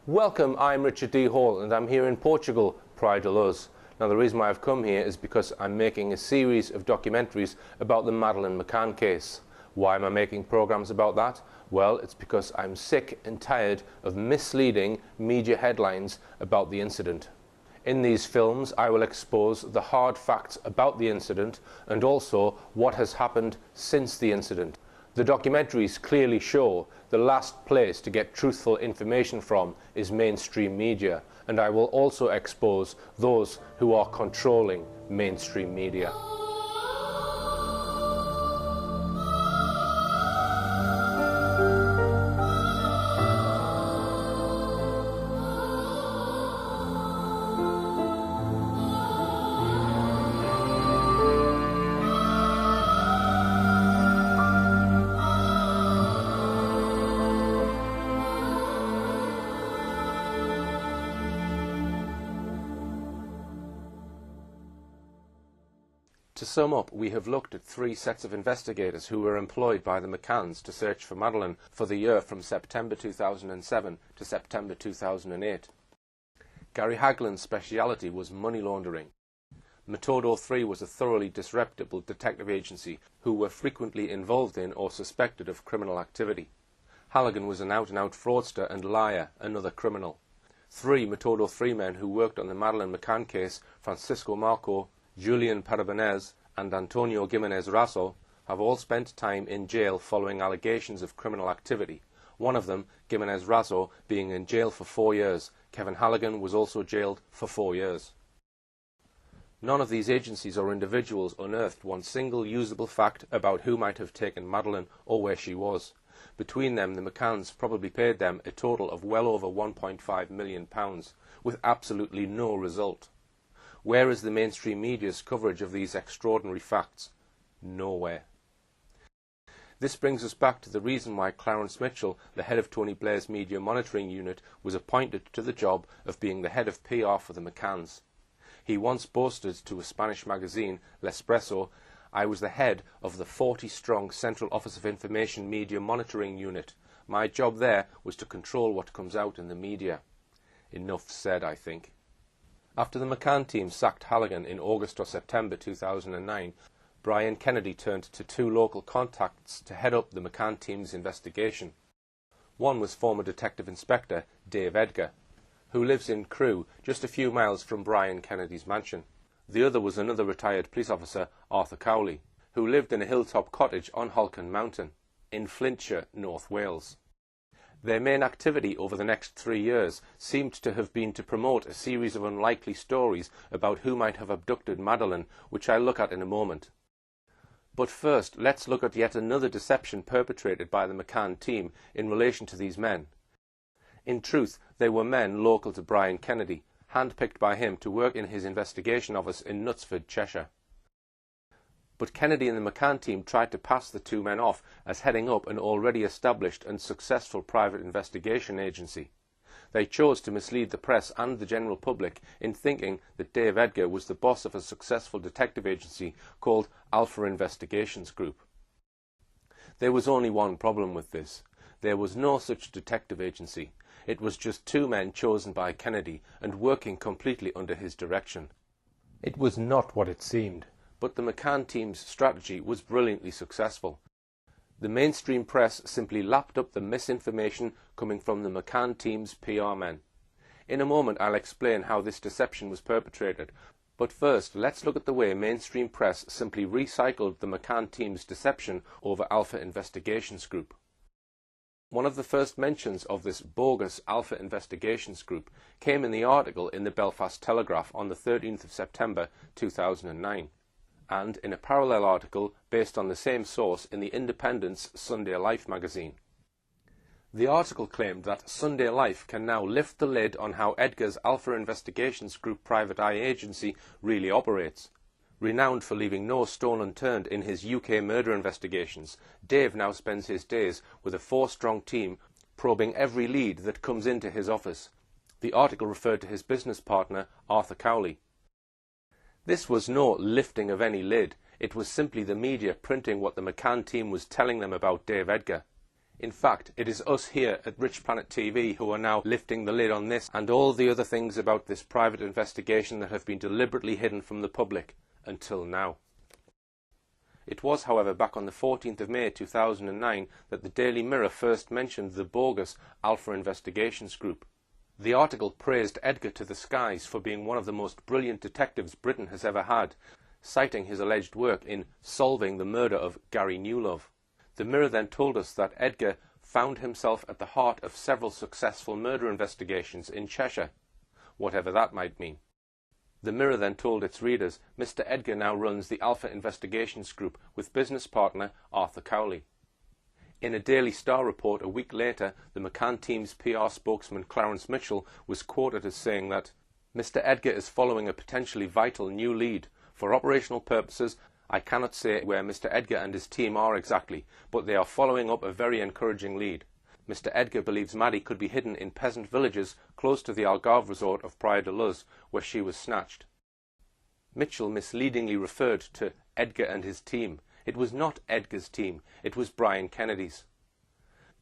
Welcome, I'm Richard D. Hall and I'm here in Portugal, Praia de Luz. Now the reason why I've come here is because I'm making a series of documentaries about the Madeleine McCann case. Why am I making programs about that? Well, it's because I'm sick and tired of misleading media headlines about the incident. In these films I will expose the hard facts about the incident and also what has happened since the incident. The documentaries clearly show the last place to get truthful information from is mainstream media, and I will also expose those who are controlling mainstream media. To sum up, we have looked at three sets of investigators who were employed by the McCanns to search for Madeleine for the year from September 2007 to September 2008. Gary Hagland's speciality was money laundering. Metodo 3 was a thoroughly disreputable detective agency who were frequently involved in or suspected of criminal activity. Halligan was an out-and-out fraudster and liar, another criminal. Three Metodo 3 men who worked on the Madeleine McCann case, Francisco Marco, Julian Parabanez and Antonio Gimenez Raso, have all spent time in jail following allegations of criminal activity, one of them, Gimenez Raso, being in jail for 4 years. Kevin Halligan was also jailed for 4 years. None of these agencies or individuals unearthed one single usable fact about who might have taken Madeleine or where she was. Between them, the McCanns probably paid them a total of well over £1.5 million, with absolutely no result. Where is the mainstream media's coverage of these extraordinary facts? Nowhere. This brings us back to the reason why Clarence Mitchell, the head of Tony Blair's media monitoring unit, was appointed to the job of being the head of PR for the McCanns. He once boasted to a Spanish magazine, L'Espresso, "I was the head of the 40-strong Central Office of Information Media Monitoring Unit. My job there was to control what comes out in the media." Enough said, I think. After the McCann team sacked Halligan in August or September 2009, Brian Kennedy turned to two local contacts to head up the McCann team's investigation. One was former Detective Inspector Dave Edgar, who lives in Crewe, just a few miles from Brian Kennedy's mansion. The other was another retired police officer, Arthur Cowley, who lived in a hilltop cottage on Holcombe Mountain, in Flintshire, North Wales. Their main activity over the next 3 years seemed to have been to promote a series of unlikely stories about who might have abducted Madeleine, which I'll look at in a moment. But first, let's look at yet another deception perpetrated by the McCann team in relation to these men. In truth, they were men local to Brian Kennedy, handpicked by him to work in his investigation office in Knutsford, Cheshire. But Kennedy and the McCann team tried to pass the two men off as heading up an already established and successful private investigation agency. They chose to mislead the press and the general public in thinking that Dave Edgar was the boss of a successful detective agency called Alpha Investigations Group. There was only one problem with this. There was no such detective agency. It was just two men chosen by Kennedy and working completely under his direction. It was not what it seemed. But the McCann team's strategy was brilliantly successful. The mainstream press simply lapped up the misinformation coming from the McCann team's PR men. In a moment I'll explain how this deception was perpetrated, but first let's look at the way mainstream press simply recycled the McCann team's deception over Alpha Investigations Group. One of the first mentions of this bogus Alpha Investigations Group came in the article in the Belfast Telegraph on the 13th of September 2009. And in a parallel article based on the same source in the Independent's Sunday Life magazine. The article claimed that Sunday Life can now lift the lid on how Edgar's Alpha Investigations Group private eye agency really operates. Renowned for leaving no stone unturned in his UK murder investigations, Dave now spends his days with a 4-strong team probing every lead that comes into his office. The article referred to his business partner, Arthur Cowley. This was no lifting of any lid, it was simply the media printing what the McCann team was telling them about Dave Edgar. In fact, it is us here at Rich Planet TV who are now lifting the lid on this and all the other things about this private investigation that have been deliberately hidden from the public until now. It was, however, back on the 14th of May 2009 that the Daily Mirror first mentioned the bogus Alpha Investigations Group. The article praised Edgar to the skies for being one of the most brilliant detectives Britain has ever had, citing his alleged work in solving the murder of Gary Newlove. The Mirror then told us that Edgar found himself at the heart of several successful murder investigations in Cheshire, whatever that might mean. The Mirror then told its readers Mr. Edgar now runs the Alpha Investigations Group with business partner Arthur Cowley. In a Daily Star report a week later, the McCann team's PR spokesman Clarence Mitchell was quoted as saying that Mr. Edgar is following a potentially vital new lead. For operational purposes, I cannot say where Mr. Edgar and his team are exactly, but they are following up a very encouraging lead. Mr. Edgar believes Maddie could be hidden in peasant villages close to the Algarve resort of Praia de Luz, where she was snatched. Mitchell misleadingly referred to Edgar and his team. It was not Edgar's team, it was Brian Kennedy's.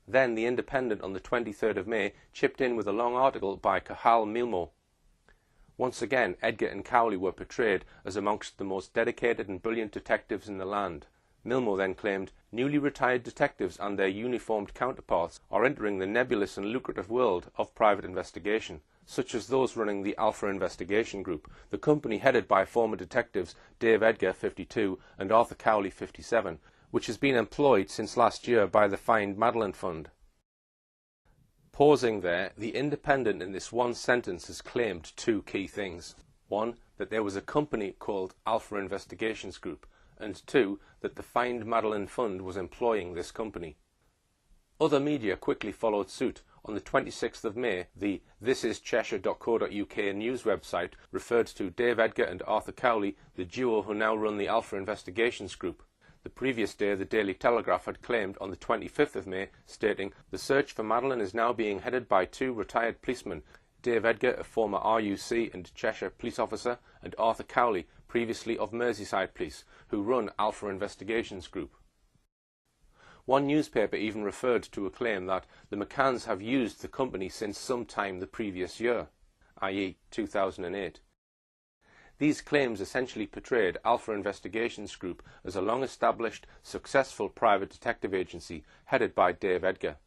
Then the Independent on the 23rd of May chipped in with a long article by Cahal Milmo. Once again, Edgar and Cowley were portrayed as amongst the most dedicated and brilliant detectives in the land. Milmo then claimed, newly retired detectives and their uniformed counterparts are entering the nebulous and lucrative world of private investigation, such as those running the Alpha Investigation Group, the company headed by former detectives Dave Edgar, 52, and Arthur Cowley, 57, which has been employed since last year by the Find Madeleine Fund. Pausing there, the Independent in this one sentence has claimed two key things. One, that there was a company called Alpha Investigations Group, and two, that the Find Madeleine Fund was employing this company. Other media quickly followed suit. On the 26th of May, the thisischeshire.co.uk news website referred to Dave Edgar and Arthur Cowley, the duo who now run the Alpha Investigations Group. The previous day, the Daily Telegraph had claimed on the 25th of May, stating, the search for Madeleine is now being headed by two retired policemen, Dave Edgar, a former RUC and Cheshire police officer, and Arthur Cowley, previously of Merseyside Police, who run Alpha Investigations Group. One newspaper even referred to a claim that the McCanns have used the company since some time the previous year, i.e. 2008. These claims essentially portrayed Alpha Investigations Group as a long-established, successful private detective agency headed by Dave Edgar.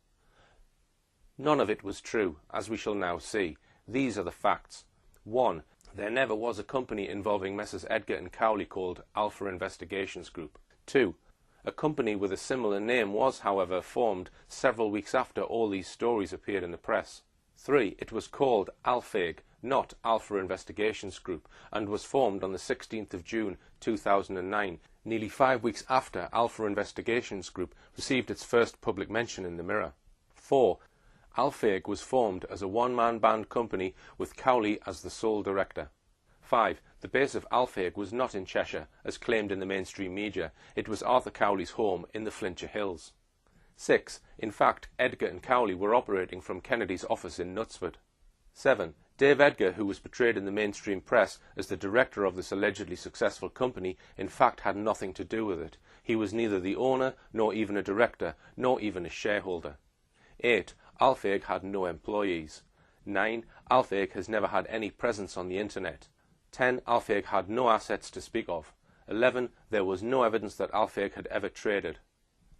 None of it was true, as we shall now see. These are the facts. 1. There never was a company involving Messrs. Edgar and Cowley called Alpha Investigations Group. 2. A company with a similar name was, however, formed several weeks after all these stories appeared in the press. 3. It was called Alpheg, not Alpha Investigations Group, and was formed on the 16th of June 2009, nearly 5 weeks after Alpha Investigations Group received its first public mention in the Mirror. 4. Alpheg was formed as a one-man band company with Cowley as the sole director. 5. The base of Alpheg was not in Cheshire, as claimed in the mainstream media. It was Arthur Cowley's home in the Flintshire Hills. 6. In fact, Edgar and Cowley were operating from Kennedy's office in Knutsford. 7. Dave Edgar, who was portrayed in the mainstream press as the director of this allegedly successful company, in fact had nothing to do with it. He was neither the owner, nor even a director, nor even a shareholder. 8. Alpheg had no employees. 9. Alpheg has never had any presence on the internet. 10. Alpheg had no assets to speak of. 11. There was no evidence that Alpheg had ever traded.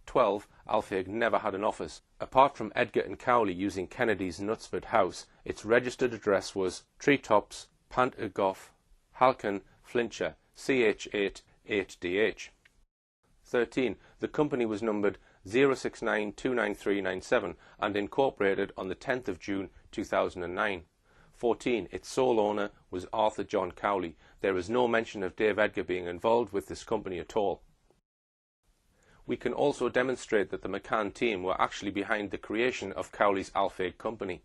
12. Alpheg never had an office. Apart from Edgar and Cowley using Kennedy's Knutsford house, its registered address was Treetops, Pant y Goff, Halcan, Flintshire, CH8 8DH. 13. The company was numbered 069-29397 and incorporated on the 10th of June 2009. 14. Its sole owner was Arthur John Cowley. There is no mention of Dave Edgar being involved with this company at all. We can also demonstrate that the McCann team were actually behind the creation of Cowley's Alpheg company.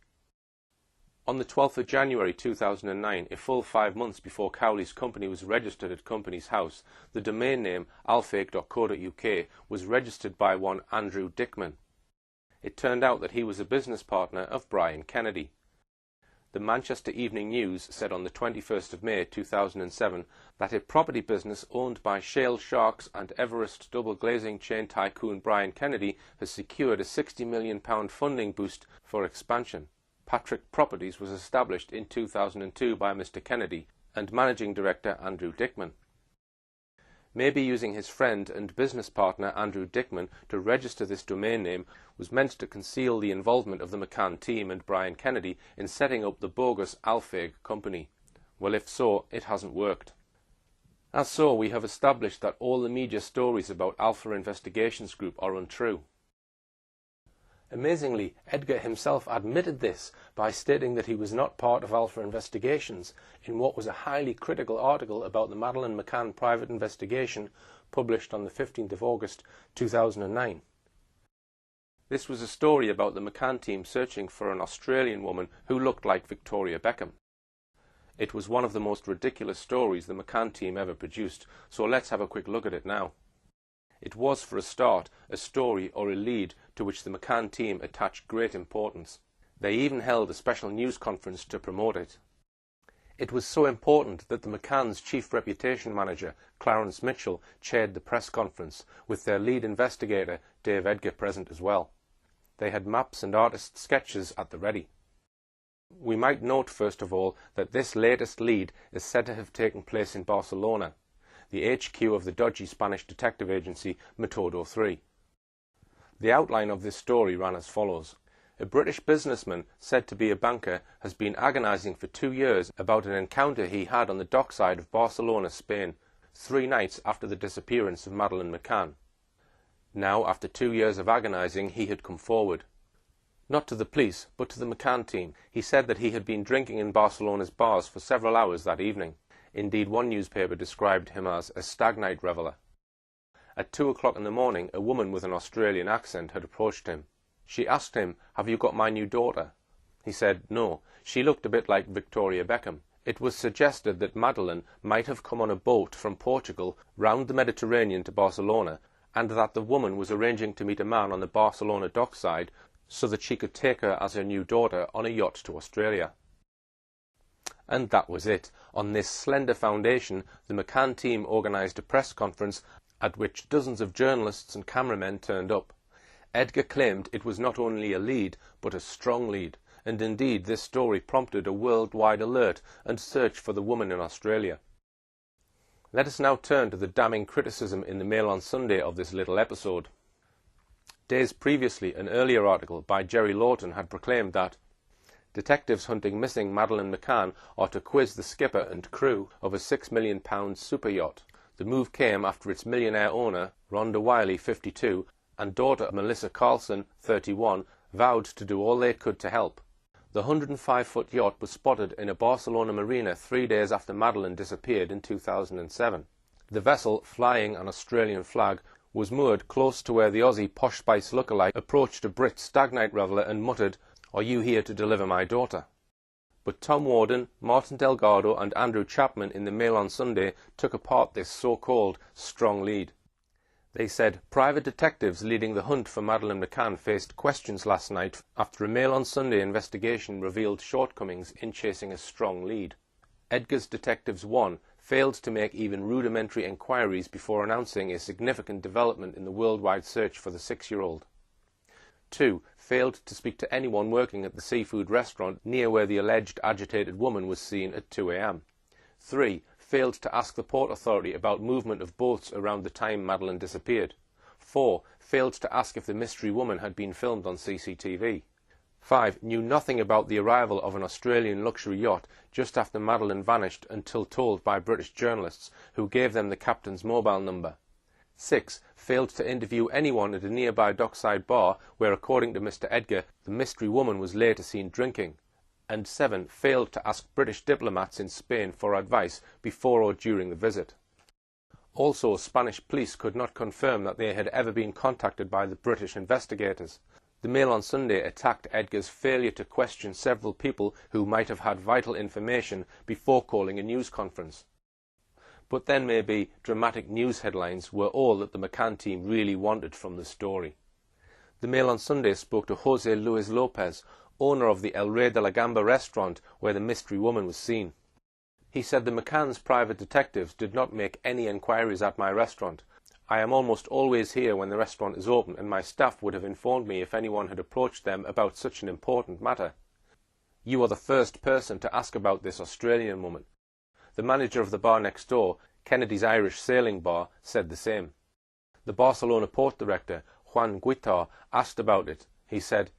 On the 12th of January 2009, a full 5 months before Cowley's company was registered at Companies House, the domain name alpheg.co.uk was registered by one Andrew Dickman. It turned out that he was a business partner of Brian Kennedy. The Manchester Evening News said on the 21st of May 2007 that a property business owned by shale sharks and Everest double glazing chain tycoon Brian Kennedy has secured a £60 million funding boost for expansion. Patrick Properties was established in 2002 by Mr. Kennedy and Managing Director Andrew Dickman. Maybe using his friend and business partner Andrew Dickman to register this domain name was meant to conceal the involvement of the McCann team and Brian Kennedy in setting up the bogus Alfeg company. Well, if so, it hasn't worked. As so, we have established that all the media stories about Alpha Investigations Group are untrue. Amazingly, Edgar himself admitted this by stating that he was not part of Alpha Investigations in what was a highly critical article about the Madeleine McCann private investigation published on the 15th of August 2009. This was a story about the McCann team searching for an Australian woman who looked like Victoria Beckham. It was one of the most ridiculous stories the McCann team ever produced, so let's have a quick look at it now. It was, for a start, a story or a lead to which the McCann team attached great importance. They even held a special news conference to promote it. It was so important that the McCann's chief reputation manager, Clarence Mitchell, chaired the press conference, with their lead investigator, Dave Edgar, present as well. They had maps and artist sketches at the ready. We might note, first of all, that this latest lead is said to have taken place in Barcelona, the HQ of the dodgy Spanish detective agency Metodo 3. The outline of this story ran as follows. A British businessman, said to be a banker, has been agonizing for 2 years about an encounter he had on the dockside of Barcelona, Spain, 3 nights after the disappearance of Madeleine McCann. Now, after 2 years of agonizing, he had come forward. Not to the police, but to the McCann team. He said that he had been drinking in Barcelona's bars for several hours that evening. Indeed, one newspaper described him as a stag night reveller. At 2 o'clock in the morning, a woman with an Australian accent had approached him. She asked him, "Have you got my new daughter?" He said no. She looked a bit like Victoria Beckham. It was suggested that Madeleine might have come on a boat from Portugal round the Mediterranean to Barcelona, and that the woman was arranging to meet a man on the Barcelona dockside so that she could take her as her new daughter on a yacht to Australia. And that was it. On this slender foundation, the McCann team organised a press conference at which dozens of journalists and cameramen turned up. Edgar claimed it was not only a lead, but a strong lead, and indeed this story prompted a worldwide alert and search for the woman in Australia. Let us now turn to the damning criticism in the Mail on Sunday of this little episode. Days previously, an earlier article by Jerry Lawton had proclaimed that detectives hunting missing Madeleine McCann are to quiz the skipper and crew of a £6 million super yacht. The move came after its millionaire owner, Rhonda Wiley, 52, and daughter Melissa Carlson, 31, vowed to do all they could to help. The 105-foot yacht was spotted in a Barcelona marina 3 days after Madeleine disappeared in 2007. The vessel, flying an Australian flag, was moored close to where the Aussie Posh Spice lookalike approached a Brit stag night reveller and muttered, "Are you here to deliver my daughter?" But Tom Warden, Martin Delgado and Andrew Chapman in the Mail on Sunday took apart this so-called strong lead. They said private detectives leading the hunt for Madeleine McCann faced questions last night after a Mail on Sunday investigation revealed shortcomings in chasing a strong lead. Edgar's Detectives 1 failed to make even rudimentary inquiries before announcing a significant development in the worldwide search for the 6-year-old. 2. Failed to speak to anyone working at the seafood restaurant near where the alleged agitated woman was seen at 2 a.m. 3. Failed to ask the Port Authority about movement of boats around the time Madeleine disappeared. 4. Failed to ask if the mystery woman had been filmed on CCTV. 5. Knew nothing about the arrival of an Australian luxury yacht just after Madeleine vanished until told by British journalists who gave them the captain's mobile number. 6. Failed to interview anyone at a nearby dockside bar where, according to Mr. Edgar, the mystery woman was later seen drinking. And 7. Failed to ask British diplomats in Spain for advice before or during the visit. Also, Spanish police could not confirm that they had ever been contacted by the British investigators. The Mail on Sunday attacked Edgar's failure to question several people who might have had vital information before calling a news conference. But then maybe dramatic news headlines were all that the McCann team really wanted from the story. The Mail on Sunday spoke to Jose Luis Lopez, owner of the El Rey de la Gamba restaurant where the mystery woman was seen. He said the McCann's private detectives did not make any enquiries at my restaurant. I am almost always here when the restaurant is open, and my staff would have informed me if anyone had approached them about such an important matter. You are the first person to ask about this Australian woman. The manager of the bar next door, Kennedy's Irish Sailing Bar, said the same. The Barcelona port director, Juan Guitar, asked about it. He said,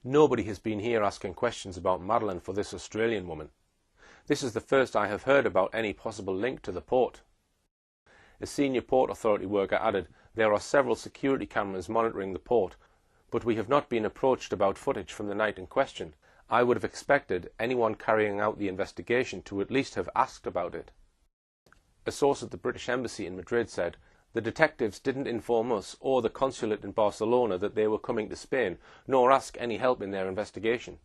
"Nobody has been here asking questions about Madeleine for this Australian woman. This is the first I have heard about any possible link to the port." A senior Port Authority worker added, "There are several security cameras monitoring the port, but we have not been approached about footage from the night in question. I would have expected anyone carrying out the investigation to at least have asked about it." A source at the British Embassy in Madrid said, "The detectives didn't inform us or the consulate in Barcelona that they were coming to Spain, nor ask any help in their investigation."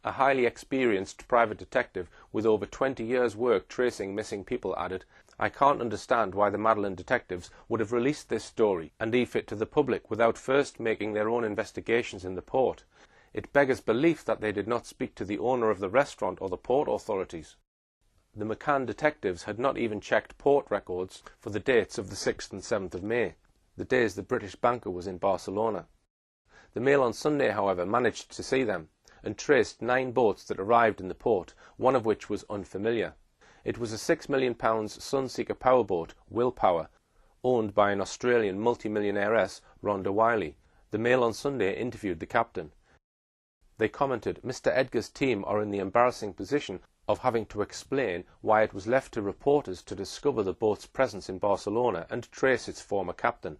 A highly experienced private detective with over 20 years' work tracing missing people added, "I can't understand why the Madeleine detectives would have released this story and leave it to the public without first making their own investigations in the port. It beggars belief that they did not speak to the owner of the restaurant or the port authorities." The McCann detectives had not even checked port records for the dates of the 6th and 7th of May, the days the British banker was in Barcelona. The Mail on Sunday, however, managed to see them, and traced 9 boats that arrived in the port, one of which was unfamiliar. It was a £6 million Sunseeker powerboat, Willpower, owned by an Australian multimillionairess, Rhonda Wiley. The Mail on Sunday interviewed the captain. They commented, "Mr. Edgar's team are in the embarrassing position of having to explain why it was left to reporters to discover the boat's presence in Barcelona and trace its former captain."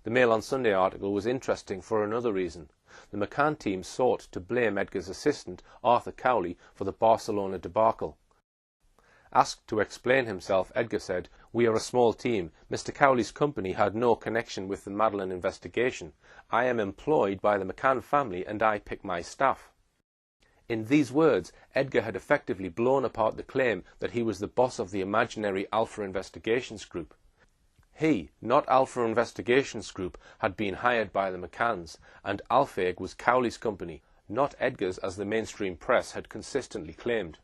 The Mail on Sunday article was interesting for another reason. The McCann team sought to blame Edgar's assistant, Arthur Cowley, for the Barcelona debacle. Asked to explain himself, Edgar said, "We are a small team. Mr. Cowley's company had no connection with the Madeleine investigation. I am employed by the McCann family and I pick my staff." In these words, Edgar had effectively blown apart the claim that he was the boss of the imaginary Alpha Investigations Group. He, not Alpha Investigations Group, had been hired by the McCanns, and Alpheg was Cowley's company, not Edgar's as the mainstream press had consistently claimed.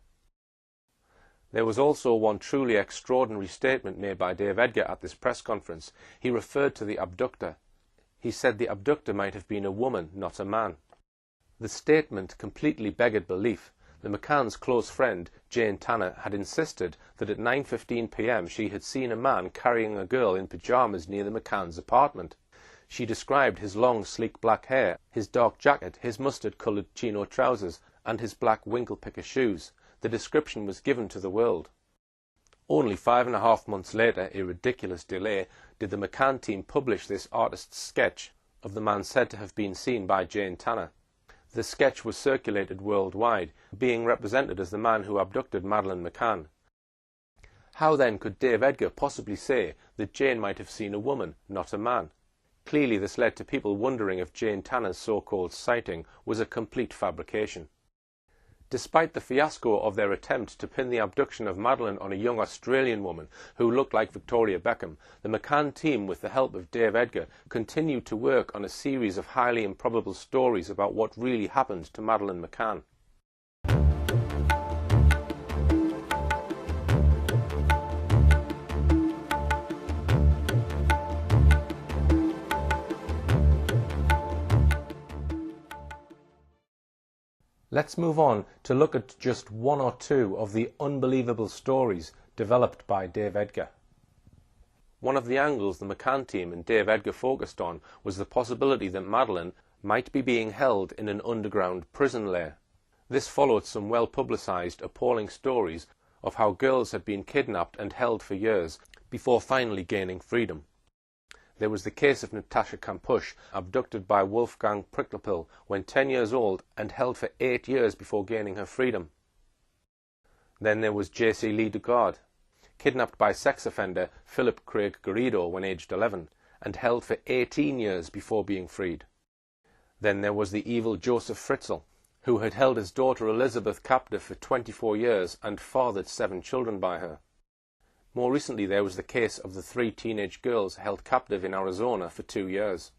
There was also one truly extraordinary statement made by Dave Edgar at this press conference. He referred to the abductor. He said the abductor might have been a woman, not a man. The statement completely beggared belief. The McCann's close friend, Jane Tanner, had insisted that at 9:15 p.m. she had seen a man carrying a girl in pyjamas near the McCann's apartment. She described his long, sleek black hair, his dark jacket, his mustard-coloured chino trousers, and his black winkle-picker shoes. The description was given to the world. Only 5.5 months later, a ridiculous delay, did the McCann team publish this artist's sketch of the man said to have been seen by Jane Tanner. The sketch was circulated worldwide, being represented as the man who abducted Madeleine McCann. How then could Dave Edgar possibly say that Jane might have seen a woman, not a man? Clearly this led to people wondering if Jane Tanner's so-called sighting was a complete fabrication. Despite the fiasco of their attempt to pin the abduction of Madeleine on a young Australian woman who looked like Victoria Beckham, the McCann team, with the help of Dave Edgar, continued to work on a series of highly improbable stories about what really happened to Madeleine McCann. Let's move on to look at just one or two of the unbelievable stories developed by Dave Edgar. One of the angles the McCann team and Dave Edgar focused on was the possibility that Madeleine might be being held in an underground prison lair. This followed some well-publicised, appalling stories of how girls had been kidnapped and held for years before finally gaining freedom. There was the case of Natasha Kampusch, abducted by Wolfgang Pricklepil when 10 years old and held for 8 years before gaining her freedom. Then there was J.C. Lee Dugard, kidnapped by sex offender Philip Craig Garrido when aged 11 and held for 18 years before being freed. Then there was the evil Joseph Fritzl, who had held his daughter Elizabeth captive for 24 years and fathered 7 children by her. More recently, there was the case of the 3 teenage girls held captive in Arizona for 2 years.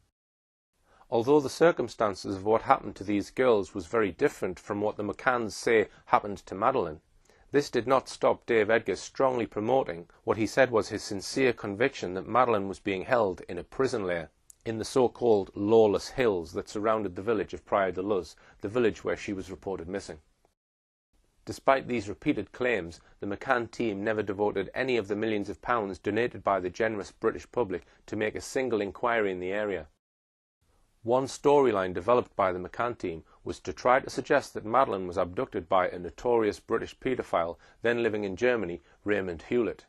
Although the circumstances of what happened to these girls was very different from what the McCanns say happened to Madeleine, this did not stop Dave Edgar strongly promoting what he said was his sincere conviction that Madeleine was being held in a prison lair in the so-called lawless hills that surrounded the village of Praia de Luz, the village where she was reported missing. Despite these repeated claims, the McCann team never devoted any of the millions of pounds donated by the generous British public to make a single inquiry in the area. One storyline developed by the McCann team was to try to suggest that Madeleine was abducted by a notorious British paedophile then living in Germany, Raymond Hewlett.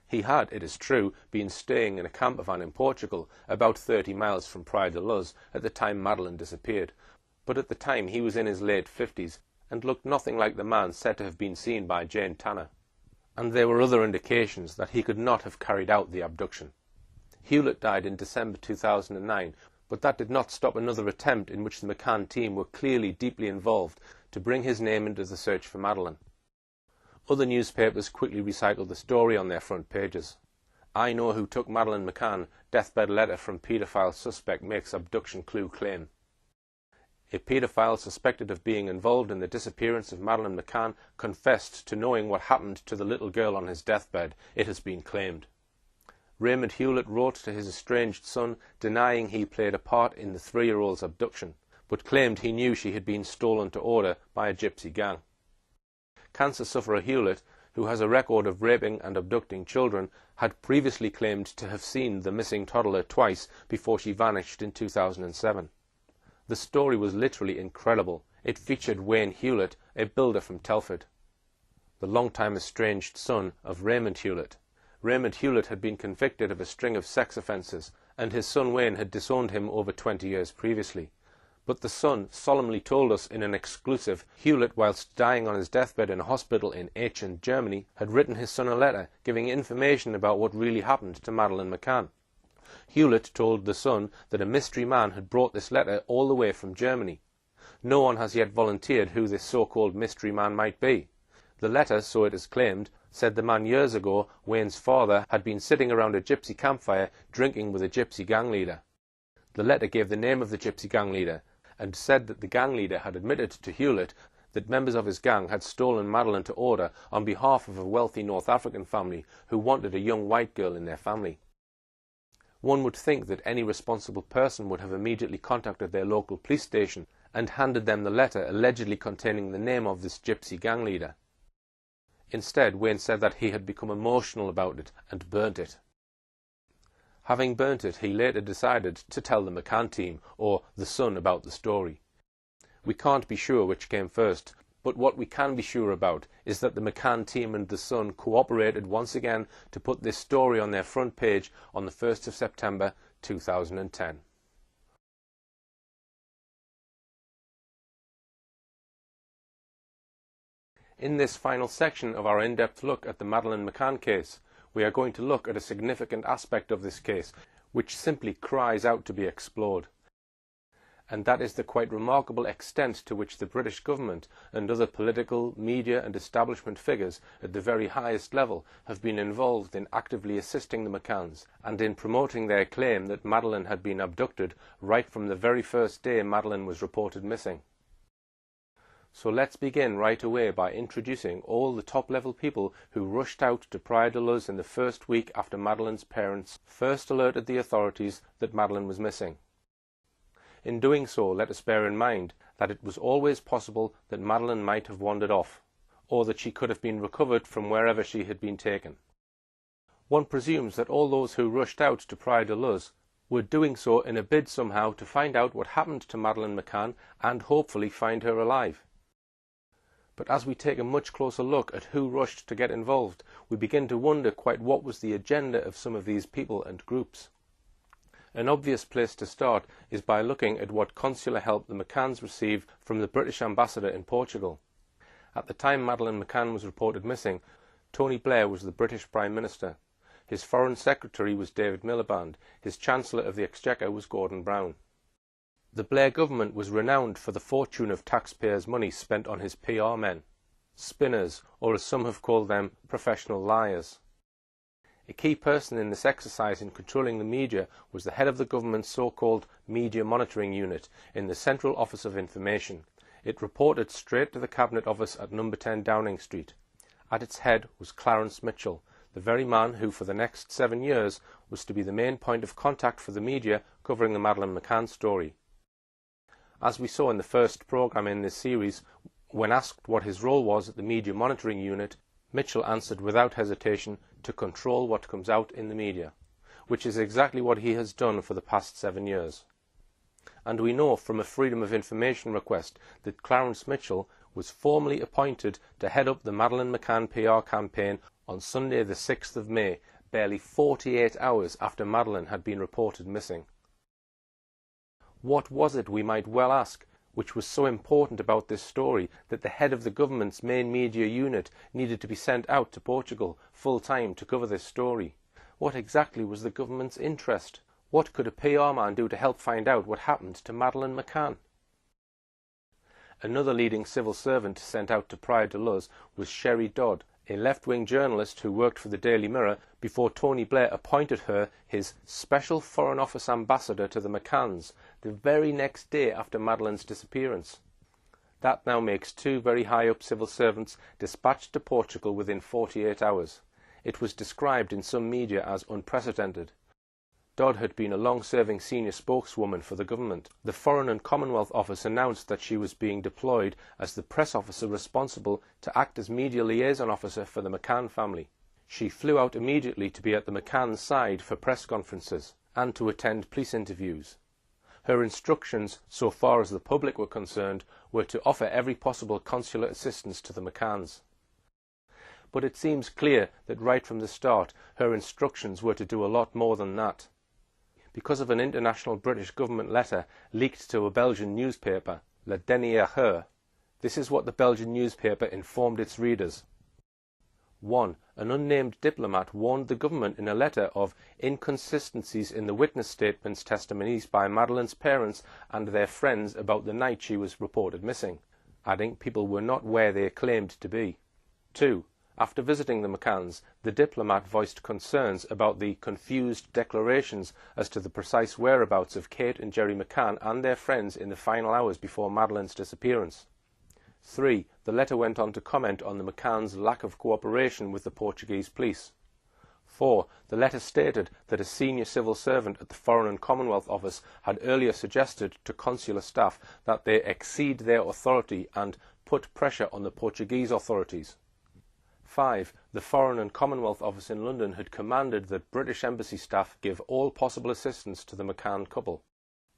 He had, it is true, been staying in a campervan in Portugal, about 30 miles from Praia de Luz, at the time Madeleine disappeared, but at the time he was in his late 50s and looked nothing like the man said to have been seen by Jane Tanner, and there were other indications that he could not have carried out the abduction. Hewlett died in December 2009, but that did not stop another attempt in which the McCann team were clearly deeply involved to bring his name into the search for Madeleine. Other newspapers quickly recycled the story on their front pages. "I know who took Madeleine McCann, deathbed letter from paedophile suspect makes abduction clue claim." A paedophile suspected of being involved in the disappearance of Madeleine McCann confessed to knowing what happened to the little girl on his deathbed, it has been claimed. Raymond Hewlett wrote to his estranged son denying he played a part in the 3-year-old's abduction, but claimed he knew she had been stolen to order by a gypsy gang. Cancer sufferer Hewlett, who has a record of raping and abducting children, had previously claimed to have seen the missing toddler twice before she vanished in 2007. The story was literally incredible. It featured Wayne Hewlett, a builder from Telford, the long-time estranged son of Raymond Hewlett. Raymond Hewlett had been convicted of a string of sex offences, and his son Wayne had disowned him over 20 years previously. But the son solemnly told us in an exclusive Hewlett, whilst dying on his deathbed in a hospital in Aachen, Germany, had written his son a letter giving information about what really happened to Madeleine McCann. Hewlett told the son that a mystery man had brought this letter all the way from Germany. No one has yet volunteered who this so-called mystery man might be. The letter, so it is claimed, said the man years ago, Wayne's father, had been sitting around a gypsy campfire drinking with a gypsy gang leader. The letter gave the name of the gypsy gang leader, and said that the gang leader had admitted to Hewlett that members of his gang had stolen Madeleine to order on behalf of a wealthy North African family who wanted a young white girl in their family. One would think that any responsible person would have immediately contacted their local police station and handed them the letter allegedly containing the name of this gypsy gang leader. Instead, Wayne said that he had become emotional about it and burnt it. Having burnt it, he later decided to tell the McCann team, or the Sun, about the story. We can't be sure which came first, but what we can be sure about is that the McCann team and the Sun cooperated once again to put this story on their front page on the 1st of September 2010. In this final section of our in-depth look at the Madeleine McCann case, we are going to look at a significant aspect of this case which simply cries out to be explored. And that is the quite remarkable extent to which the British government and other political, media and establishment figures at the very highest level have been involved in actively assisting the McCanns and in promoting their claim that Madeleine had been abducted right from the very first day Madeleine was reported missing. So let's begin right away by introducing all the top-level people who rushed out to Praia de Luz in the first week after Madeleine's parents first alerted the authorities that Madeleine was missing. In doing so, let us bear in mind that it was always possible that Madeleine might have wandered off, or that she could have been recovered from wherever she had been taken. One presumes that all those who rushed out to Praia de Luz were doing so in a bid somehow to find out what happened to Madeleine McCann and hopefully find her alive. But as we take a much closer look at who rushed to get involved, we begin to wonder quite what was the agenda of some of these people and groups. An obvious place to start is by looking at what consular help the McCanns received from the British ambassador in Portugal. At the time Madeleine McCann was reported missing, Tony Blair was the British Prime Minister. His Foreign Secretary was David Miliband. His Chancellor of the Exchequer was Gordon Brown. The Blair government was renowned for the fortune of taxpayers' money spent on his PR men, spinners, or as some have called them, professional liars. A key person in this exercise in controlling the media was the head of the government's so-called Media Monitoring Unit in the Central Office of Information. It reported straight to the Cabinet Office at number 10 Downing Street. At its head was Clarence Mitchell, the very man who for the next 7 years was to be the main point of contact for the media covering the Madeleine McCann story. As we saw in the first programme in this series, when asked what his role was at the Media Monitoring Unit, Mitchell answered without hesitation to control what comes out in the media, which is exactly what he has done for the past 7 years. And we know from a Freedom of Information request that Clarence Mitchell was formally appointed to head up the Madeleine McCann PR campaign on Sunday the 6th of May, barely 48 hours after Madeleine had been reported missing. What was it, we might well ask, which was so important about this story that the head of the government's main media unit needed to be sent out to Portugal full-time to cover this story? What exactly was the government's interest? What could a PR man do to help find out what happened to Madeleine McCann? Another leading civil servant sent out to pry to Luz was Sherry Dodd, a left-wing journalist who worked for the Daily Mirror before Tony Blair appointed her his Special Foreign Office Ambassador to the McCanns the very next day after Madeleine's disappearance. That now makes 2 very high-up civil servants dispatched to Portugal within 48 hours. It was described in some media as unprecedented. Dodd had been a long-serving senior spokeswoman for the government. The Foreign and Commonwealth Office announced that she was being deployed as the press officer responsible to act as media liaison officer for the McCann family. She flew out immediately to be at the McCann's side for press conferences and to attend police interviews. Her instructions, so far as the public were concerned, were to offer every possible consular assistance to the McCanns. But it seems clear that right from the start her instructions were to do a lot more than that. Because of an international British government letter leaked to a Belgian newspaper, Le Dernier Heure, this is what the Belgian newspaper informed its readers. 1. An unnamed diplomat warned the government in a letter of inconsistencies in the witness statements testimonies by Madeleine's parents and their friends about the night she was reported missing, adding people were not where they claimed to be. 2. After visiting the McCanns, the diplomat voiced concerns about the confused declarations as to the precise whereabouts of Kate and Gerry McCann and their friends in the final hours before Madeleine's disappearance. 3. The letter went on to comment on the McCanns' lack of cooperation with the Portuguese police. 4. The letter stated that a senior civil servant at the Foreign and Commonwealth Office had earlier suggested to consular staff that they exceed their authority and put pressure on the Portuguese authorities. 5. The Foreign and Commonwealth Office in London had commanded that British embassy staff give all possible assistance to the McCann couple.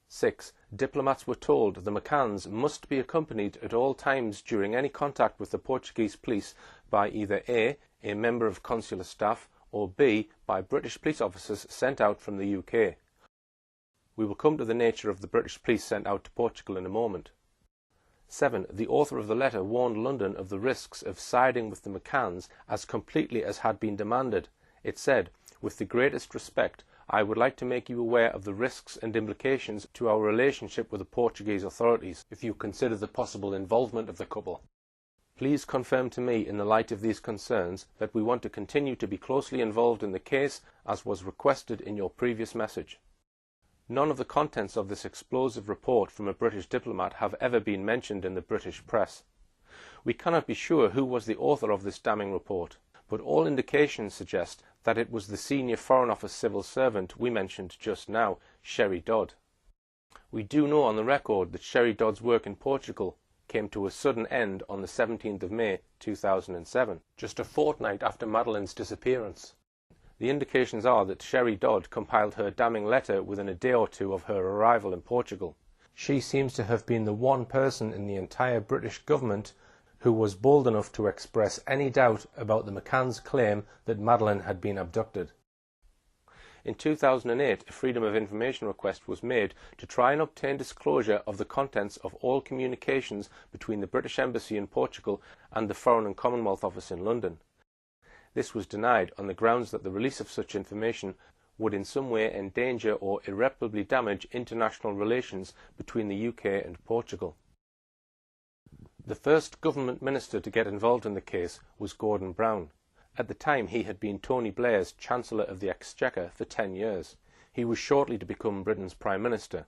6. Diplomats were told the McCanns must be accompanied at all times during any contact with the Portuguese police by either A member of consular staff, or B, by British police officers sent out from the UK. We will come to the nature of the British police sent out to Portugal in a moment. 7. The author of the letter warned London of the risks of siding with the McCanns as completely as had been demanded. It said, "With the greatest respect, I would like to make you aware of the risks and implications to our relationship with the Portuguese authorities if you consider the possible involvement of the couple. Please confirm to me in the light of these concerns that we want to continue to be closely involved in the case as was requested in your previous message." None of the contents of this explosive report from a British diplomat have ever been mentioned in the British press. We cannot be sure who was the author of this damning report, but all indications suggest that it was the senior Foreign Office civil servant we mentioned just now, Sherry Dodd. We do know on the record that Sherry Dodd's work in Portugal came to a sudden end on the 17th of May 2007, just a fortnight after Madeleine's disappearance. The indications are that Sherry Dodd compiled her damning letter within a day or two of her arrival in Portugal. She seems to have been the one person in the entire British government who was bold enough to express any doubt about the McCanns' claim that Madeleine had been abducted. In 2008, a Freedom of Information request was made to try and obtain disclosure of the contents of all communications between the British Embassy in Portugal and the Foreign and Commonwealth Office in London. This was denied on the grounds that the release of such information would in some way endanger or irreparably damage international relations between the UK and Portugal. The first government minister to get involved in the case was Gordon Brown. At the time, he had been Tony Blair's Chancellor of the Exchequer for 10 years. He was shortly to become Britain's Prime Minister.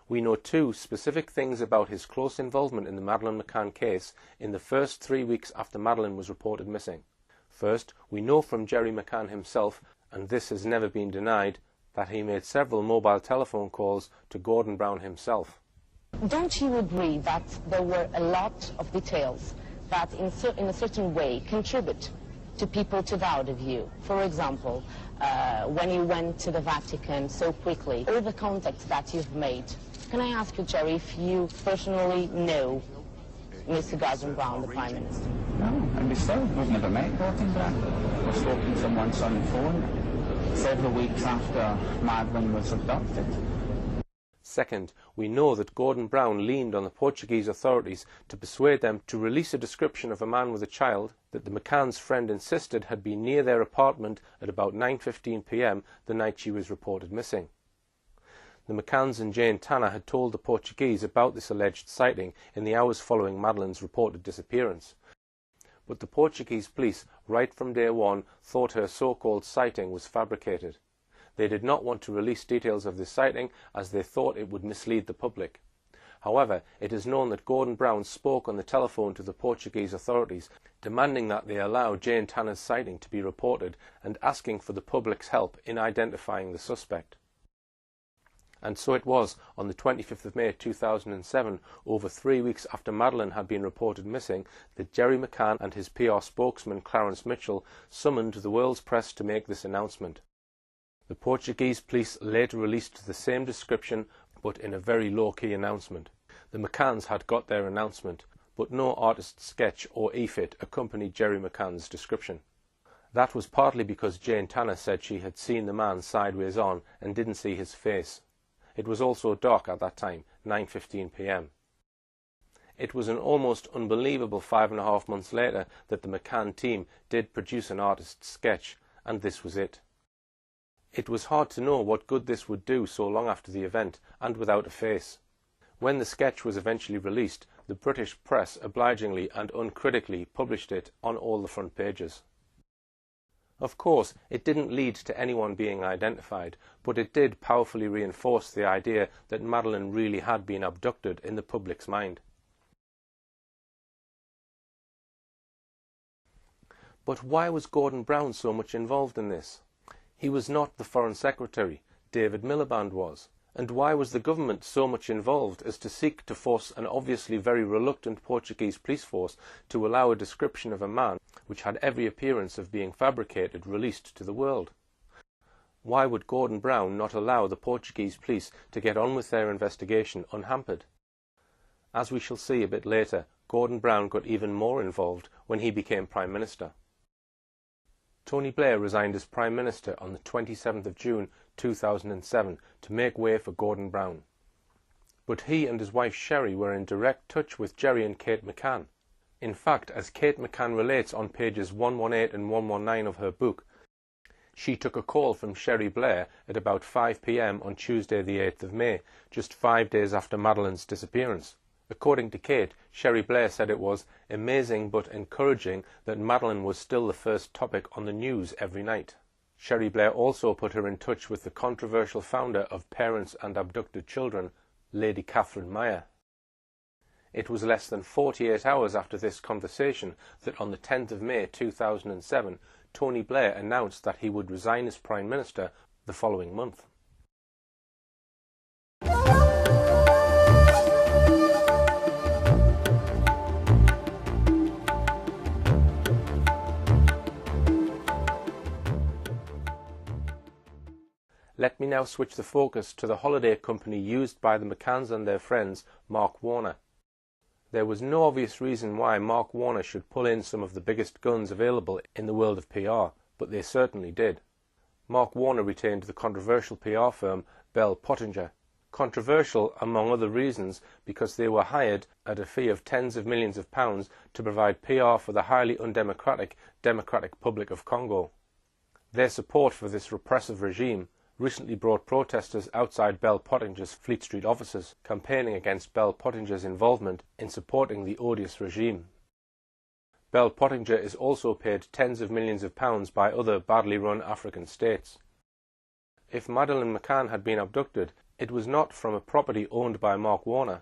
We know two specific things about his close involvement in the Madeleine McCann case in the first 3 weeks after Madeleine was reported missing. First, we know from Gerry McCann himself, and this has never been denied, that he made several mobile telephone calls to Gordon Brown himself. Don't you agree that there were a lot of details that in a certain way contribute to people to doubt of you? For example, when you went to the Vatican so quickly, all the contacts that you've made. Can I ask you, Gerry, if you personally know Mr. Gordon Brown, the Prime Minister? No, and we still, we've never met Gordon Brown. We've spoken to him once on the phone, several weeks after Madeleine was abducted. Second, we know that Gordon Brown leaned on the Portuguese authorities to persuade them to release a description of a man with a child that the McCann's friend insisted had been near their apartment at about 9:15 p.m. the night she was reported missing. The McCanns and Jane Tanner had told the Portuguese about this alleged sighting in the hours following Madeleine's reported disappearance. But the Portuguese police, right from day one, thought her so-called sighting was fabricated. They did not want to release details of this sighting as they thought it would mislead the public. However, it is known that Gordon Brown spoke on the telephone to the Portuguese authorities, demanding that they allow Jane Tanner's sighting to be reported and asking for the public's help in identifying the suspect. And so it was on the 25th of May 2007, over 3 weeks after Madeleine had been reported missing, that Gerry McCann and his PR spokesman Clarence Mitchell summoned the world's press to make this announcement. The Portuguese police later released the same description, but in a very low-key announcement. The McCanns had got their announcement, but no artist's sketch or e-fit accompanied Gerry McCann's description. That was partly because Jane Tanner said she had seen the man sideways on and didn't see his face. It was also dark at that time, 9:15 p.m. It was an almost unbelievable 5.5 months later that the McCann team did produce an artist's sketch, and this was it. It was hard to know what good this would do so long after the event, and without a face. When the sketch was eventually released, the British press obligingly and uncritically published it on all the front pages. Of course, it didn't lead to anyone being identified, but it did powerfully reinforce the idea that Madeleine really had been abducted in the public's mind. But why was Gordon Brown so much involved in this? He was not the Foreign Secretary, David Miliband was. And why was the government so much involved as to seek to force an obviously very reluctant Portuguese police force to allow a description of a man which had every appearance of being fabricated released to the world? Why would Gordon Brown not allow the Portuguese police to get on with their investigation unhampered? As we shall see a bit later, Gordon Brown got even more involved when he became Prime Minister. Tony Blair resigned as Prime Minister on the 27th of June 2007 to make way for Gordon Brown. But he and his wife Sherry were in direct touch with Gerry and Kate McCann. In fact, as Kate McCann relates on pages 118 and 119 of her book, she took a call from Sherry Blair at about 5 p.m. on Tuesday the 8th of May, just 5 days after Madeleine's disappearance. According to Kate, Sherry Blair said it was amazing but encouraging that Madeleine was still the first topic on the news every night. Sherry Blair also put her in touch with the controversial founder of Parents and Abducted Children, Lady Catherine Meyer. It was less than 48 hours after this conversation that on the 10th of May 2007, Tony Blair announced that he would resign as Prime Minister the following month. Let me now switch the focus to the holiday company used by the McCanns and their friends, Mark Warner. There was no obvious reason why Mark Warner should pull in some of the biggest guns available in the world of PR, but they certainly did. Mark Warner retained the controversial PR firm Bell Pottinger. Controversial, among other reasons, because they were hired at a fee of tens of millions of pounds to provide PR for the highly undemocratic Democratic Republic of Congo. Their support for this repressive regime recently brought protesters outside Bell Pottinger's Fleet Street offices, campaigning against Bell Pottinger's involvement in supporting the odious regime. Bell Pottinger is also paid tens of millions of pounds by other badly run African states. If Madeleine McCann had been abducted, it was not from a property owned by Mark Warner.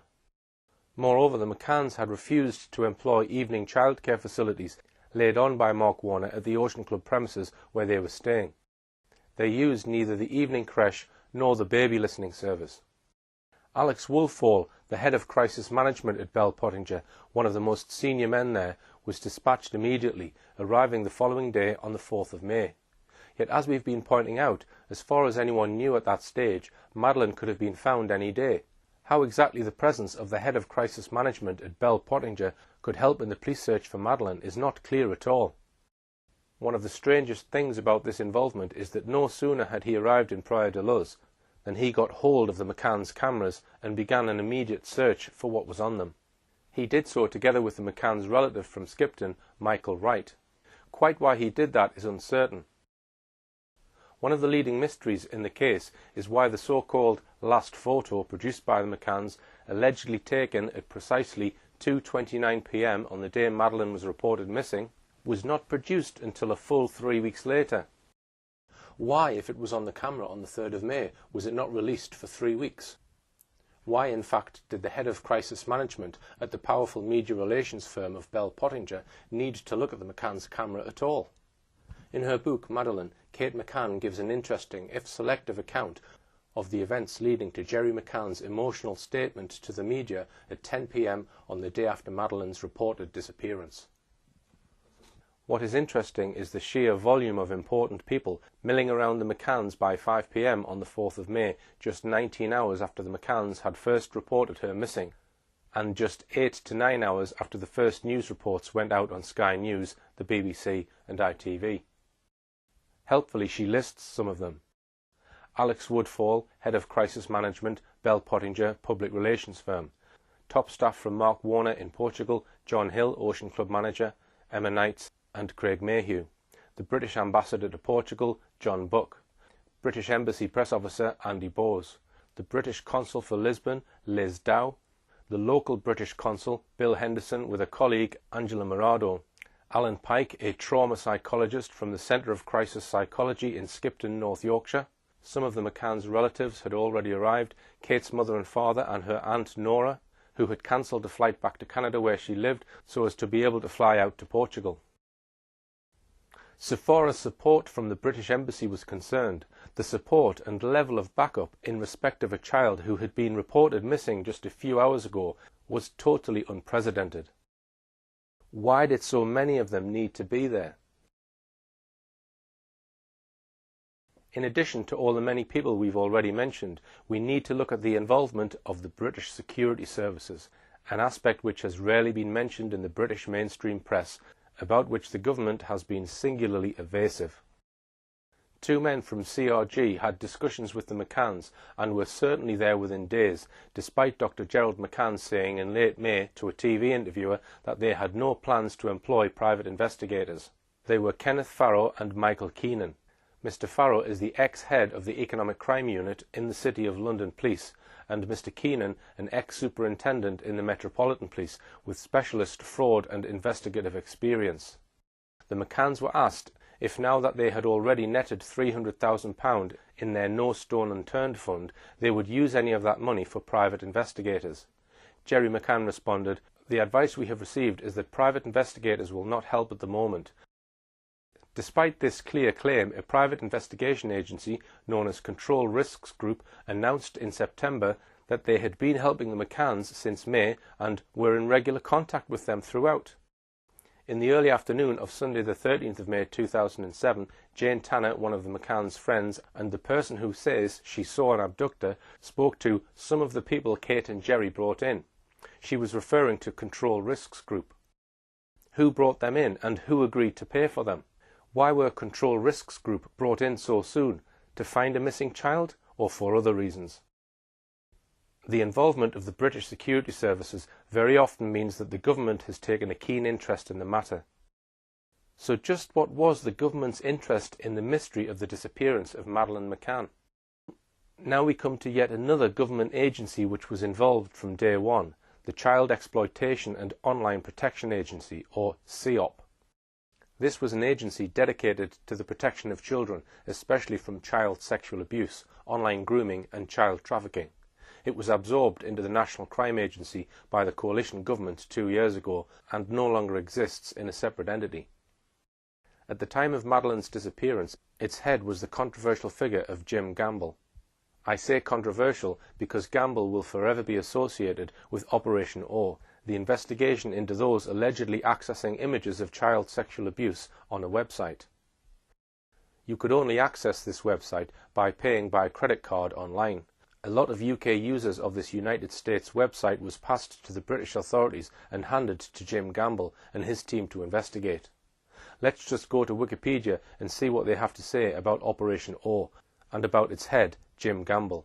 Moreover, the McCanns had refused to employ evening childcare facilities laid on by Mark Warner at the Ocean Club premises where they were staying. They used neither the evening creche nor the baby listening service. Alex Woolfall, the head of crisis management at Bell Pottinger, one of the most senior men there, was dispatched immediately, arriving the following day on the 4th of May. Yet, as we've been pointing out, as far as anyone knew at that stage, Madeleine could have been found any day. How exactly the presence of the head of crisis management at Bell Pottinger could help in the police search for Madeleine is not clear at all. One of the strangest things about this involvement is that no sooner had he arrived in Praia da Luz than he got hold of the McCann's cameras and began an immediate search for what was on them. He did so together with the McCann's relative from Skipton, Michael Wright. Quite why he did that is uncertain. One of the leading mysteries in the case is why the so-called last photo produced by the McCanns, allegedly taken at precisely 2:29 p.m. on the day Madeleine was reported missing, was not produced until a full 3 weeks later. Why, if it was on the camera on the 3rd of May, was it not released for 3 weeks? Why, in fact, did the head of crisis management at the powerful media relations firm of Bell Pottinger need to look at the McCann's camera at all? In her book, Madeleine, Kate McCann gives an interesting, if selective, account of the events leading to Jerry McCann's emotional statement to the media at 10 p.m. on the day after Madeleine's reported disappearance. What is interesting is the sheer volume of important people milling around the McCanns by 5 p.m. on the 4th of May, just 19 hours after the McCanns had first reported her missing, and just 8 to 9 hours after the first news reports went out on Sky News, the BBC and ITV. Helpfully, she lists some of them. Alex Woodfall, head of crisis management, Bell Pottinger public relations firm. Top staff from Mark Warner in Portugal, John Hill, Ocean Club manager, Emma Knights and Craig Mayhew. The British ambassador to Portugal, John Buck. British Embassy press officer, Andy Bowes. The British consul for Lisbon, Liz Dow. The local British consul, Bill Henderson, with a colleague, Angela Morado. Alan Pike, a trauma psychologist from the Centre of Crisis Psychology in Skipton, North Yorkshire. Some of the McCann's relatives had already arrived, Kate's mother and father and her aunt Nora, who had cancelled a flight back to Canada where she lived so as to be able to fly out to Portugal. So far as support from the British Embassy was concerned, the support and level of backup in respect of a child who had been reported missing just a few hours ago was totally unprecedented. Why did so many of them need to be there? In addition to all the many people we've already mentioned, we need to look at the involvement of the British security services, an aspect which has rarely been mentioned in the British mainstream press, about which the government has been singularly evasive. Two men from CRG had discussions with the McCanns and were certainly there within days, despite Dr. Gerald McCann saying in late May to a TV interviewer that they had no plans to employ private investigators. They were Kenneth Farrow and Michael Keenan. Mr. Farrow is the ex-head of the Economic Crime Unit in the City of London Police, and Mr. Keenan an ex-superintendent in the Metropolitan Police with specialist fraud and investigative experience. The McCanns were asked if now that they had already netted £300,000 in their No Stone Unturned fund, they would use any of that money for private investigators. Jerry McCann responded, "The advice we have received is that private investigators will not help at the moment." Despite this clear claim, a private investigation agency known as Control Risks Group announced in September that they had been helping the McCanns since May and were in regular contact with them throughout. In the early afternoon of Sunday the 13th of May 2007, Jane Tanner, one of the McCann's friends and the person who says she saw an abductor, spoke to some of the people Kate and Jerry brought in. She was referring to Control Risks Group. Who brought them in and who agreed to pay for them? Why were Control Risks Group brought in so soon? To find a missing child or for other reasons? The involvement of the British security services very often means that the government has taken a keen interest in the matter. So just what was the government's interest in the mystery of the disappearance of Madeleine McCann? Now we come to yet another government agency which was involved from day one, the Child Exploitation and Online Protection Agency, or CEOP. This was an agency dedicated to the protection of children, especially from child sexual abuse, online grooming and child trafficking. It was absorbed into the National Crime Agency by the coalition government 2 years ago and no longer exists in a separate entity. At the time of Madeleine's disappearance, its head was the controversial figure of Jim Gamble. I say controversial because Gamble will forever be associated with Operation O, the investigation into those allegedly accessing images of child sexual abuse on a website. You could only access this website by paying by credit card online. A lot of UK users of this United States website was passed to the British authorities and handed to Jim Gamble and his team to investigate. Let's just go to Wikipedia and see what they have to say about Operation O and about its head, Jim Gamble.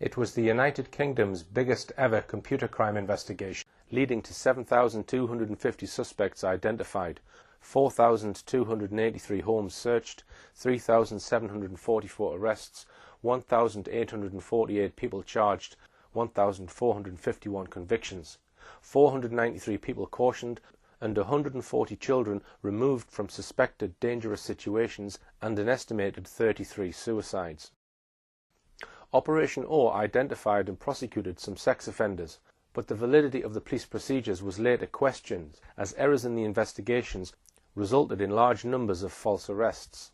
It was the United Kingdom's biggest ever computer crime investigation, leading to 7,250 suspects identified, 4,283 homes searched, 3,744 arrests, 1,848 people charged, 1,451 convictions, 493 people cautioned, and 140 children removed from suspected dangerous situations, and an estimated 33 suicides. Operation O identified and prosecuted some sex offenders, but the validity of the police procedures was later questioned, as errors in the investigations resulted in large numbers of false arrests.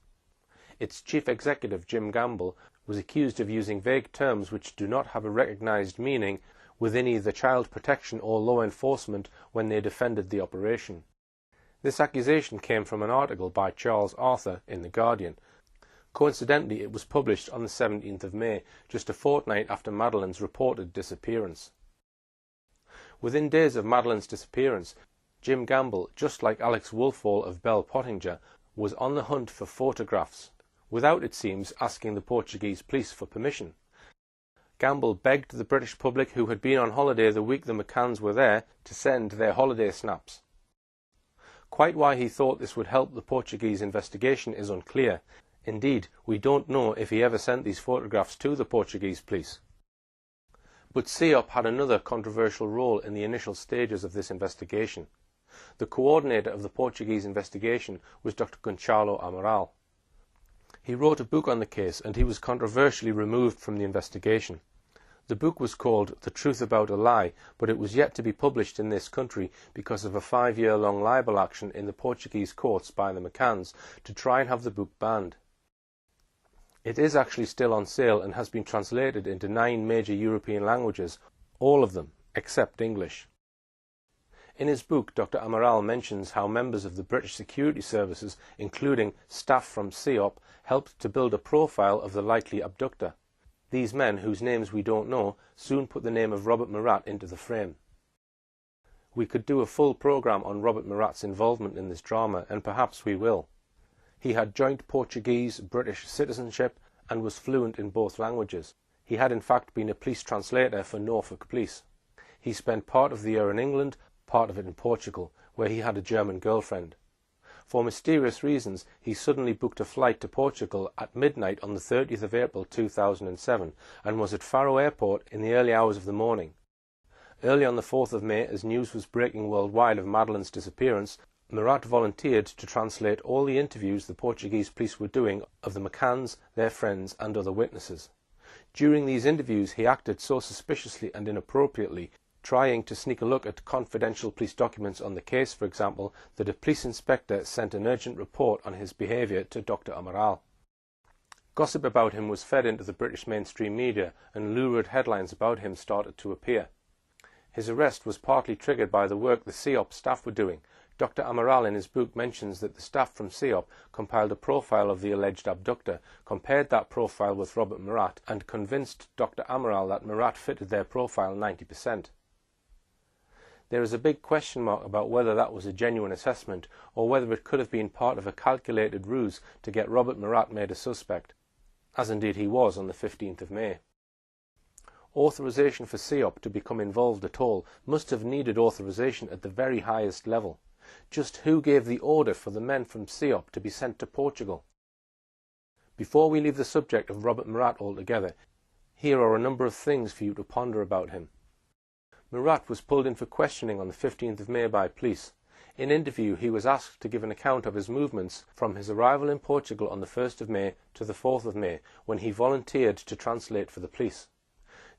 Its chief executive, Jim Gamble, was accused of using vague terms which do not have a recognised meaning within either child protection or law enforcement when they defended the operation. This accusation came from an article by Charles Arthur in The Guardian. Coincidentally, it was published on the 17th of May, just a fortnight after Madeleine's reported disappearance. Within days of Madeleine's disappearance, Jim Gamble, just like Alex Woolfall of Bell Pottinger, was on the hunt for photographs, without, it seems, asking the Portuguese police for permission. Gamble begged the British public who had been on holiday the week the McCanns were there to send their holiday snaps. Quite why he thought this would help the Portuguese investigation is unclear. Indeed, we don't know if he ever sent these photographs to the Portuguese police. But CEOP had another controversial role in the initial stages of this investigation. The coordinator of the Portuguese investigation was Dr. Gonçalo Amaral. He wrote a book on the case and he was controversially removed from the investigation. The book was called The Truth About a Lie, but it was yet to be published in this country because of a 5-year-long libel action in the Portuguese courts by the McCanns to try and have the book banned. It is actually still on sale and has been translated into 9 major European languages, all of them except English. In his book, Dr. Amaral mentions how members of the British security services, including staff from CEOP, helped to build a profile of the likely abductor. These men, whose names we don't know, soon put the name of Robert Murat into the frame. We could do a full programme on Robert Murat's involvement in this drama, and perhaps we will. He had joint Portuguese-British citizenship and was fluent in both languages. He had in fact been a police translator for Norfolk Police. He spent part of the year in England, part of it in Portugal, where he had a German girlfriend. For mysterious reasons, he suddenly booked a flight to Portugal at midnight on the 30th of April 2007 and was at Faro Airport in the early hours of the morning. Early on the 4th of May, as news was breaking worldwide of Madeleine's disappearance, Murat volunteered to translate all the interviews the Portuguese police were doing of the McCanns, their friends and other witnesses. During these interviews he acted so suspiciously and inappropriately, trying to sneak a look at confidential police documents on the case, for example, that a police inspector sent an urgent report on his behaviour to Dr. Amaral. Gossip about him was fed into the British mainstream media and lurid headlines about him started to appear. His arrest was partly triggered by the work the CEOP staff were doing. Dr. Amaral in his book mentions that the staff from CEOP compiled a profile of the alleged abductor, compared that profile with Robert Murat and convinced Dr. Amaral that Murat fitted their profile 90%. There is a big question mark about whether that was a genuine assessment or whether it could have been part of a calculated ruse to get Robert Murat made a suspect, as indeed he was on the 15th of May. Authorization for CEOP to become involved at all must have needed authorization at the very highest level. Just who gave the order for the men from CEOP to be sent to Portugal? Before we leave the subject of Robert Murat altogether, here are a number of things for you to ponder about him. Murat was pulled in for questioning on the 15th of May by police. In interview, he was asked to give an account of his movements from his arrival in Portugal on the 1st of May to the 4th of May, when he volunteered to translate for the police.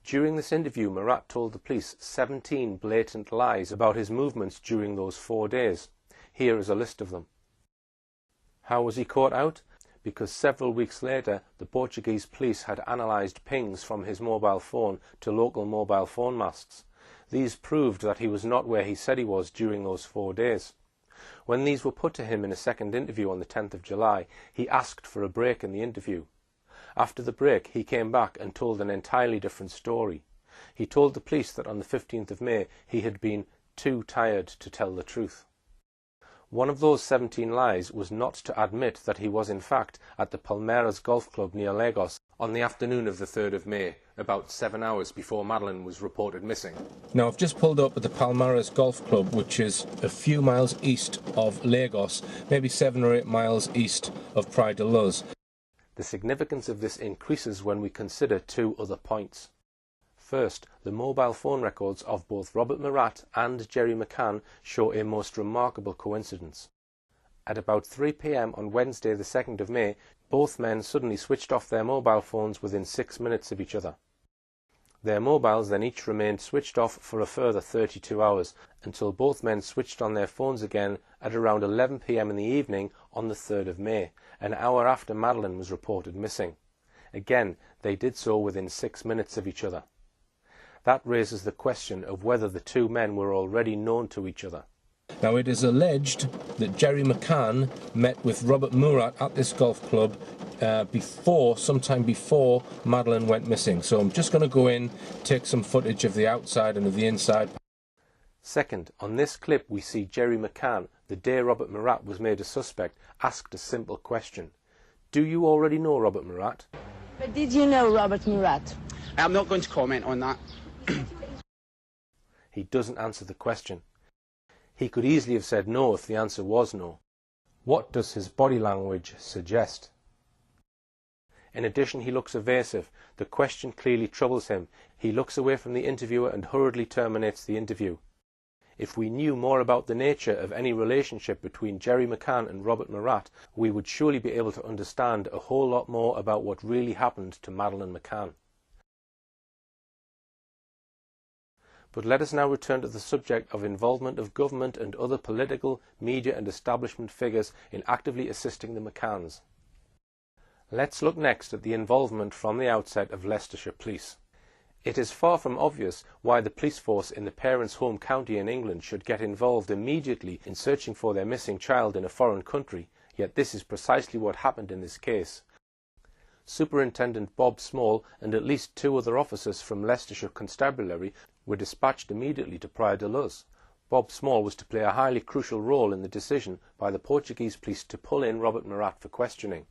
During this interview, Murat told the police 17 blatant lies about his movements during those 4 days. Here is a list of them. How was he caught out? Because several weeks later, the Portuguese police had analysed pings from his mobile phone to local mobile phone masts. These proved that he was not where he said he was during those 4 days. When these were put to him in a second interview on the 10th of July, he asked for a break in the interview. After the break, he came back and told an entirely different story. He told the police that on the 15th of May he had been too tired to tell the truth. One of those 17 lies was not to admit that he was in fact at the Palmeiras Golf Club near Lagos on the afternoon of the 3rd of May, about 7 hours before Madeleine was reported missing. Now, I've just pulled up at the Palmeiras Golf Club, which is a few miles east of Lagos, maybe 7 or 8 miles east of Praia de Luz. The significance of this increases when we consider 2 other points. First, the mobile phone records of both Robert Murat and Gerry McCann show a most remarkable coincidence. At about 3 p.m. on Wednesday the 2nd of May, both men suddenly switched off their mobile phones within 6 minutes of each other. Their mobiles then each remained switched off for a further 32 hours, until both men switched on their phones again at around 11 p.m. in the evening on the 3rd of May, an hour after Madeleine was reported missing. Again, they did so within 6 minutes of each other. That raises the question of whether the 2 men were already known to each other. Now, it is alleged that Gerry McCann met with Robert Murat at this golf club sometime before Madeleine went missing. So I'm just going to go in, take some footage of the outside and of the inside. Second, on this clip we see Gerry McCann, the day Robert Murat was made a suspect, asked a simple question. Do you already know Robert Murat? But did you know Robert Murat? I'm not going to comment on that. He doesn't answer the question. He could easily have said no if the answer was no. What does his body language suggest? In addition, he looks evasive. The question clearly troubles him. He looks away from the interviewer and hurriedly terminates the interview. If we knew more about the nature of any relationship between Gerry McCann and Robert Murat, we would surely be able to understand a whole lot more about what really happened to Madeleine McCann. But let us now return to the subject of involvement of government and other political, media and establishment figures in actively assisting the McCanns. Let's look next at the involvement from the outset of Leicestershire Police. It is far from obvious why the police force in the parents' home county in England should get involved immediately in searching for their missing child in a foreign country, yet this is precisely what happened in this case. Superintendent Bob Small and at least 2 other officers from Leicestershire Constabulary were dispatched immediately to Praia de Luz. Bob Small was to play a highly crucial role in the decision by the Portuguese police to pull in Robert Murat for questioning.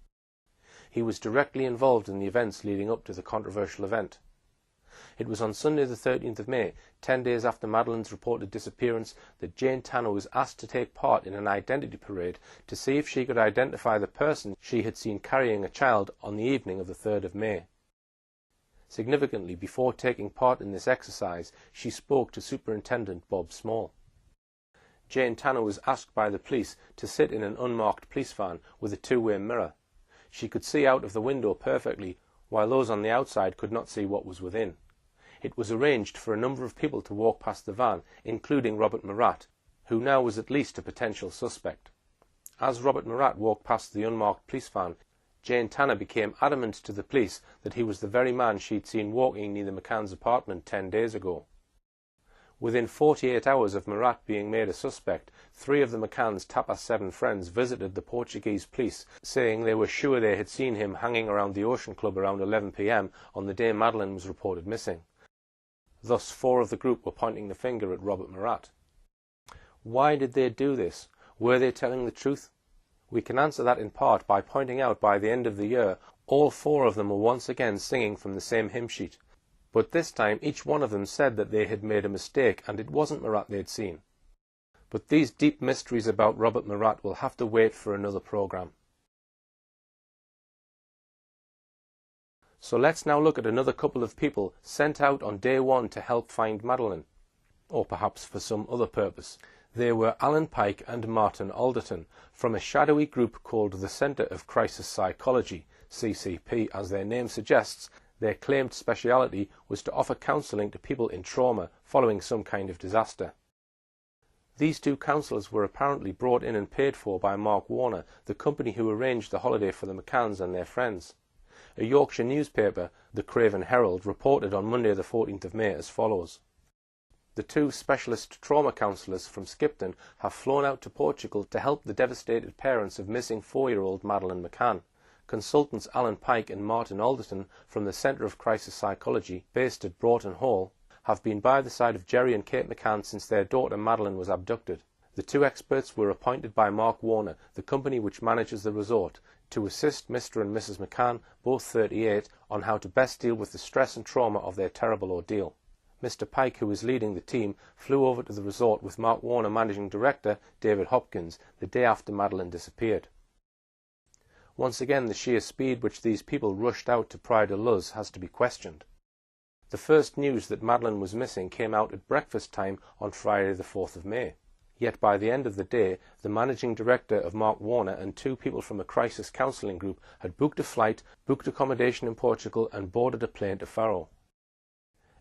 He was directly involved in the events leading up to the controversial event. It was on Sunday the 13th of May, 10 days after Madeleine's reported disappearance, that Jane Tanner was asked to take part in an identity parade to see if she could identify the person she had seen carrying a child on the evening of the 3rd of May. Significantly, before taking part in this exercise, she spoke to Superintendent Bob Small. Jane Tanner was asked by the police to sit in an unmarked police van with a 2-way mirror. She could see out of the window perfectly, while those on the outside could not see what was within. It was arranged for a number of people to walk past the van, including Robert Murat, who now was at least a potential suspect. As Robert Murat walked past the unmarked police van, Jane Tanner became adamant to the police that he was the very man she'd seen walking near the McCann's apartment 10 days ago. Within 48 hours of Murat being made a suspect, 3 of the McCann's Tapas 7 friends visited the Portuguese police, saying they were sure they had seen him hanging around the Ocean Club around 11 p.m. on the day Madeleine was reported missing. Thus, 4 of the group were pointing the finger at Robert Murat. Why did they do this? Were they telling the truth? We can answer that in part by pointing out by the end of the year, all 4 of them were once again singing from the same hymn sheet. But this time each one of them said that they had made a mistake and it wasn't Murat they'd seen. But these deep mysteries about Robert Murat will have to wait for another programme. So let's now look at another couple of people sent out on day 1 to help find Madeleine. or perhaps for some other purpose. They were Alan Pike and Martin Alderton, from a shadowy group called the Centre of Crisis Psychology, CCP. As their name suggests, their claimed speciality was to offer counselling to people in trauma following some kind of disaster. These two counsellors were apparently brought in and paid for by Mark Warner, the company who arranged the holiday for the McCanns and their friends. A Yorkshire newspaper, the Craven Herald, reported on Monday the 14th of May as follows. The two specialist trauma counsellors from Skipton have flown out to Portugal to help the devastated parents of missing 4-year-old Madeleine McCann. Consultants Alan Pike and Martin Alderton from the Centre of Crisis Psychology, based at Broughton Hall, have been by the side of Jerry and Kate McCann since their daughter Madeleine was abducted. The two experts were appointed by Mark Warner, the company which manages the resort, to assist Mr. and Mrs. McCann, both 38, on how to best deal with the stress and trauma of their terrible ordeal. Mr. Pike, who was leading the team, flew over to the resort with Mark Warner Managing Director David Hopkins the day after Madeleine disappeared. Once again, the sheer speed which these people rushed out to Praia da Luz has to be questioned. The first news that Madeleine was missing came out at breakfast time on Friday the 4th of May. Yet by the end of the day, the managing director of Mark Warner and two people from a crisis counselling group had booked a flight, booked accommodation in Portugal and boarded a plane to Faro.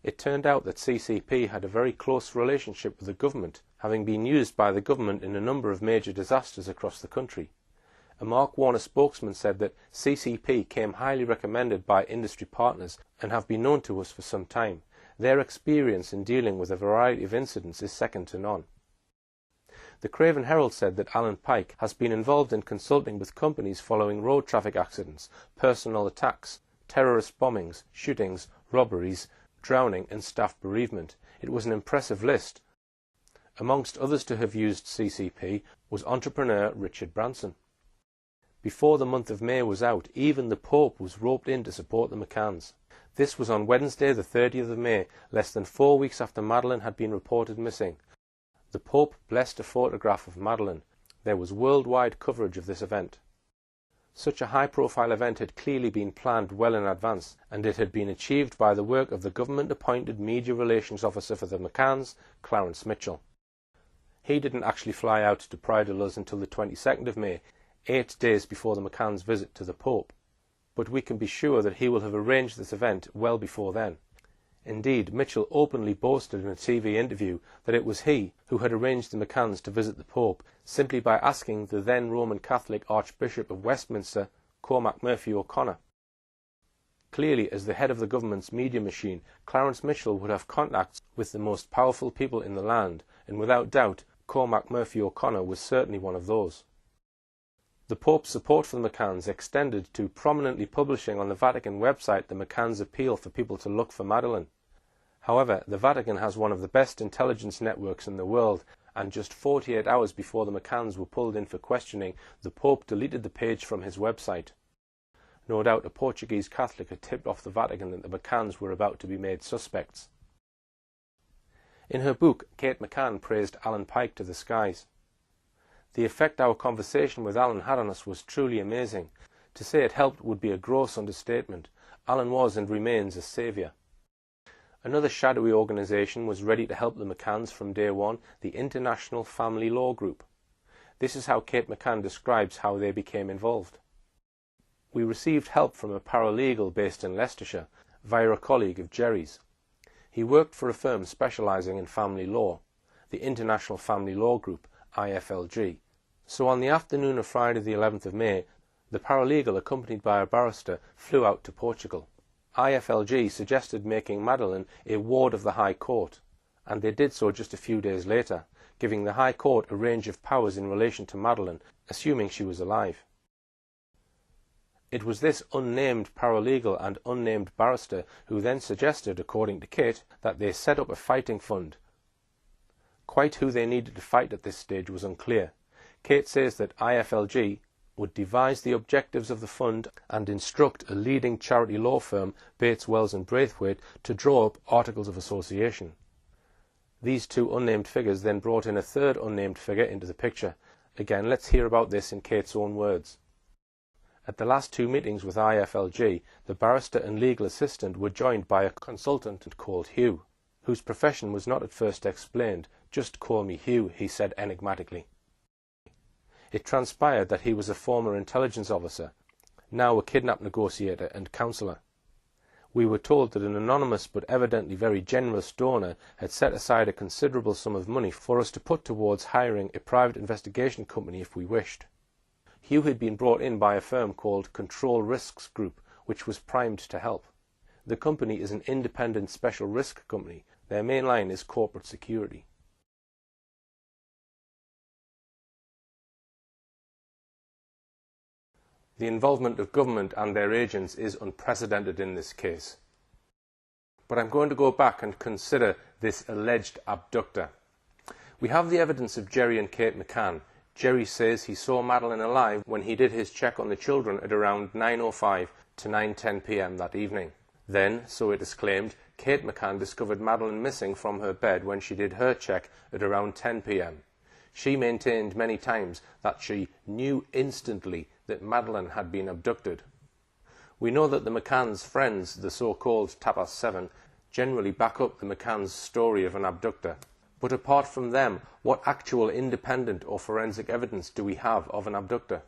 It turned out that CCP had a very close relationship with the government, having been used by the government in a number of major disasters across the country. A Mark Warner spokesman said that CCP came highly recommended by industry partners and have been known to us for some time. Their experience in dealing with a variety of incidents is second to none. The Craven Herald said that Alan Pike has been involved in consulting with companies following road traffic accidents, personal attacks, terrorist bombings, shootings, robberies, drowning and staff bereavement. It was an impressive list. Amongst others to have used CCP was entrepreneur Richard Branson. Before the month of May was out, even the Pope was roped in to support the McCanns. This was on Wednesday the 30th of May, less than 4 weeks after Madeleine had been reported missing. The Pope blessed a photograph of Madeleine. There was worldwide coverage of this event. Such a high-profile event had clearly been planned well in advance, and it had been achieved by the work of the government-appointed Media Relations Officer for the McCanns, Clarence Mitchell. He didn't actually fly out to Praia da Luz until the 22nd of May, 8 days before the McCanns' visit to the Pope. But we can be sure that he will have arranged this event well before then. Indeed, Mitchell openly boasted in a TV interview that it was he who had arranged the McCanns to visit the Pope, simply by asking the then Roman Catholic Archbishop of Westminster, Cormac Murphy O'Connor. Clearly, as the head of the government's media machine, Clarence Mitchell would have contacts with the most powerful people in the land, and without doubt, Cormac Murphy O'Connor was certainly one of those. The Pope's support for the McCanns extended to prominently publishing on the Vatican website the McCanns' appeal for people to look for Madeleine. However, the Vatican has one of the best intelligence networks in the world, and just 48 hours before the McCanns were pulled in for questioning, the Pope deleted the page from his website. No doubt a Portuguese Catholic had tipped off the Vatican that the McCanns were about to be made suspects. In her book, Kate McCann praised Alan Pike to the skies. The effect our conversation with Alan had on us was truly amazing. To say it helped would be a gross understatement. Alan was and remains a saviour. Another shadowy organisation was ready to help the McCanns from day one, the International Family Law Group. This is how Kate McCann describes how they became involved. We received help from a paralegal based in Leicestershire, via a colleague of Jerry's. He worked for a firm specialising in family law, the International Family Law Group, IFLG. So on the afternoon of Friday the 11th of May, the paralegal, accompanied by a barrister, flew out to Portugal. IFLG suggested making Madeleine a ward of the High Court, and they did so just a few days later, giving the High Court a range of powers in relation to Madeleine, assuming she was alive. It was this unnamed paralegal and unnamed barrister who then suggested, according to Kate, that they set up a fighting fund. Quite who they needed to fight at this stage was unclear. Kate says that IFLG would devise the objectives of the fund and instruct a leading charity law firm, Bates, Wells and Braithwaite, to draw up articles of association. These two unnamed figures then brought in a third unnamed figure into the picture. Again, let's hear about this in Kate's own words. At the last two meetings with IFLG, the barrister and legal assistant were joined by a consultant called Hugh, whose profession was not at first explained. "Just call me Hugh," he said enigmatically. It transpired that he was a former intelligence officer, now a kidnap negotiator and counsellor. We were told that an anonymous but evidently very generous donor had set aside a considerable sum of money for us to put towards hiring a private investigation company if we wished. Hugh had been brought in by a firm called Control Risks Group, which was primed to help. The company is an independent special risk company. Their main line is corporate security. The involvement of government and their agents is unprecedented in this case. But I'm going to go back and consider this alleged abductor. We have the evidence of Jerry and Kate McCann. Jerry says he saw Madeleine alive when he did his check on the children at around 9:05 to 9:10 p.m. that evening. Then, so it is claimed, Kate McCann discovered Madeleine missing from her bed when she did her check at around 10 p.m. She maintained many times that she knew instantly that Madeleine had been abducted. We know that the McCann's friends, the so-called Tapas 7, generally back up the McCann's story of an abductor. But apart from them, what actual independent or forensic evidence do we have of an abductor?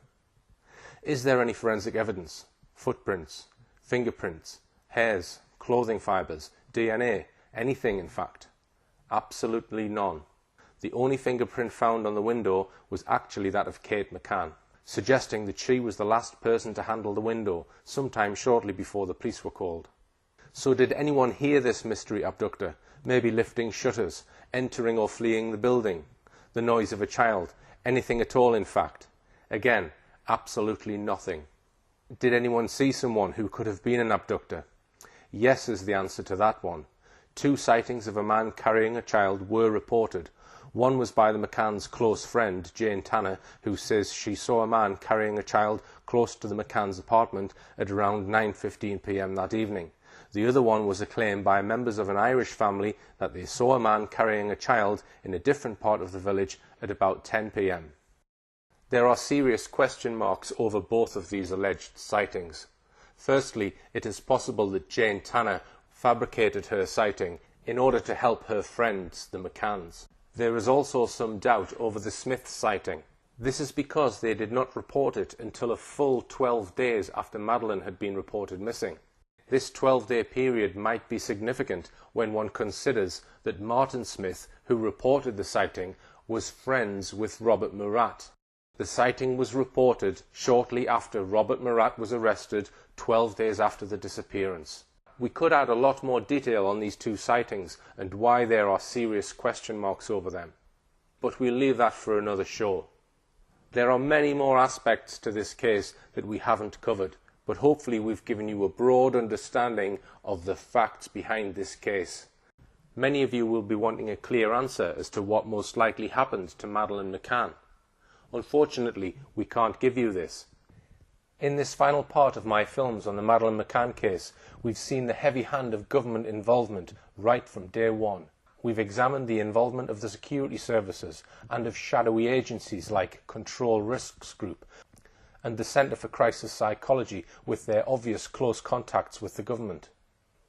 Is there any forensic evidence? Footprints, fingerprints, hairs, clothing fibres, DNA, anything in fact? Absolutely none. The only fingerprint found on the window was actually that of Kate McCann, suggesting that she was the last person to handle the window, sometime shortly before the police were called. So did anyone hear this mystery abductor, maybe lifting shutters, entering or fleeing the building, the noise of a child, anything at all in fact? Again, absolutely nothing. Did anyone see someone who could have been an abductor? Yes is the answer to that one. 2 sightings of a man carrying a child were reported. One was by the McCann's close friend, Jane Tanner, who says she saw a man carrying a child close to the McCann's apartment at around 9:15 p.m. that evening. The other one was a claim by members of an Irish family that they saw a man carrying a child in a different part of the village at about 10 p.m. There are serious question marks over both of these alleged sightings. Firstly, it is possible that Jane Tanner fabricated her sighting in order to help her friends, the McCanns. There is also some doubt over the Smith sighting. This is because they did not report it until a full 12 days after Madeleine had been reported missing. This 12-day period might be significant when one considers that Martin Smith, who reported the sighting, was friends with Robert Murat. The sighting was reported shortly after Robert Murat was arrested, 12 days after the disappearance. We could add a lot more detail on these 2 sightings and why there are serious question marks over them. But we'll leave that for another show. There are many more aspects to this case that we haven't covered, but hopefully we've given you a broad understanding of the facts behind this case. Many of you will be wanting a clear answer as to what most likely happened to Madeleine McCann. Unfortunately, we can't give you this. In this final part of my films on the Madeleine McCann case, we've seen the heavy hand of government involvement right from day one. We've examined the involvement of the security services and of shadowy agencies like Control Risks Group and the Centre for Crisis Psychology with their obvious close contacts with the government.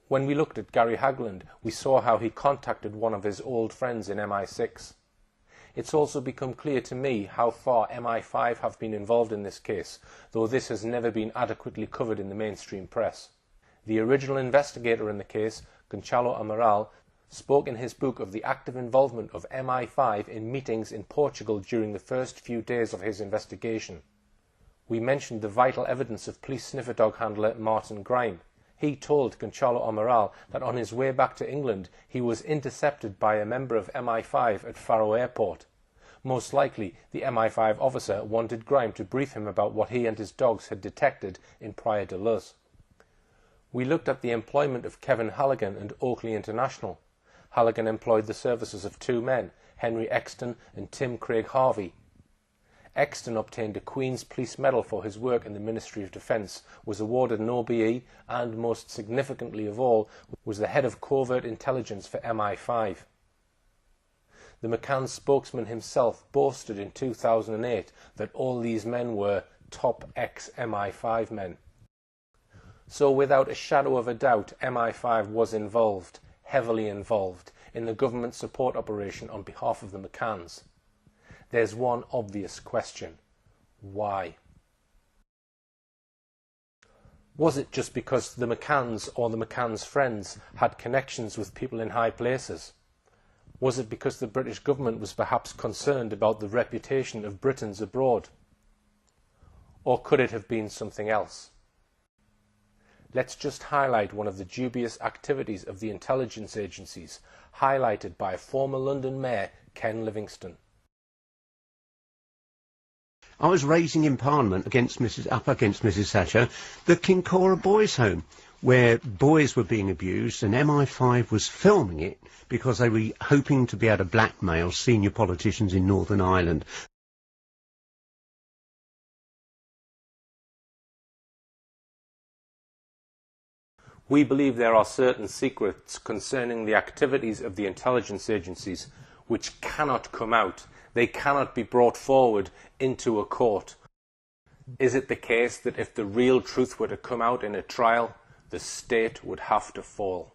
When we looked at Gary Hagland, we saw how he contacted one of his old friends in MI6. It's also become clear to me how far MI5 have been involved in this case, though this has never been adequately covered in the mainstream press. The original investigator in the case, Gonçalo Amaral, spoke in his book of the active involvement of MI5 in meetings in Portugal during the first few days of his investigation. We mentioned the vital evidence of police sniffer dog handler Martin Grime. He told Gonçalo Amaral that on his way back to England he was intercepted by a member of MI5 at Faro Airport. Most likely the MI5 officer wanted Grime to brief him about what he and his dogs had detected in Praia de Luz. We looked at the employment of Kevin Halligan and Oakley International. Halligan employed the services of 2 men, Henry Exton and Tim Craig Harvey. Exton obtained a Queen's Police Medal for his work in the Ministry of Defence, was awarded an OBE and, most significantly of all, was the head of covert intelligence for MI5. The McCann spokesman himself boasted in 2008 that all these men were top ex-MI5 men. So without a shadow of a doubt, MI5 was involved, heavily involved, in the government support operation on behalf of the McCanns. There's one obvious question. Why? Was it just because the McCanns or the McCanns' friends had connections with people in high places? Was it because the British government was perhaps concerned about the reputation of Britons abroad? Or could it have been something else? Let's just highlight one of the dubious activities of the intelligence agencies, highlighted by former London Mayor Ken Livingstone. I was raising in Parliament up against Mrs Thatcher the Kincora Boys Home, where boys were being abused, and MI5 was filming it because they were hoping to be able to blackmail senior politicians in Northern Ireland. We believe there are certain secrets concerning the activities of the intelligence agencies which cannot come out. They cannot be brought forward into a court. Is it the case that if the real truth were to come out in a trial, the state would have to fall?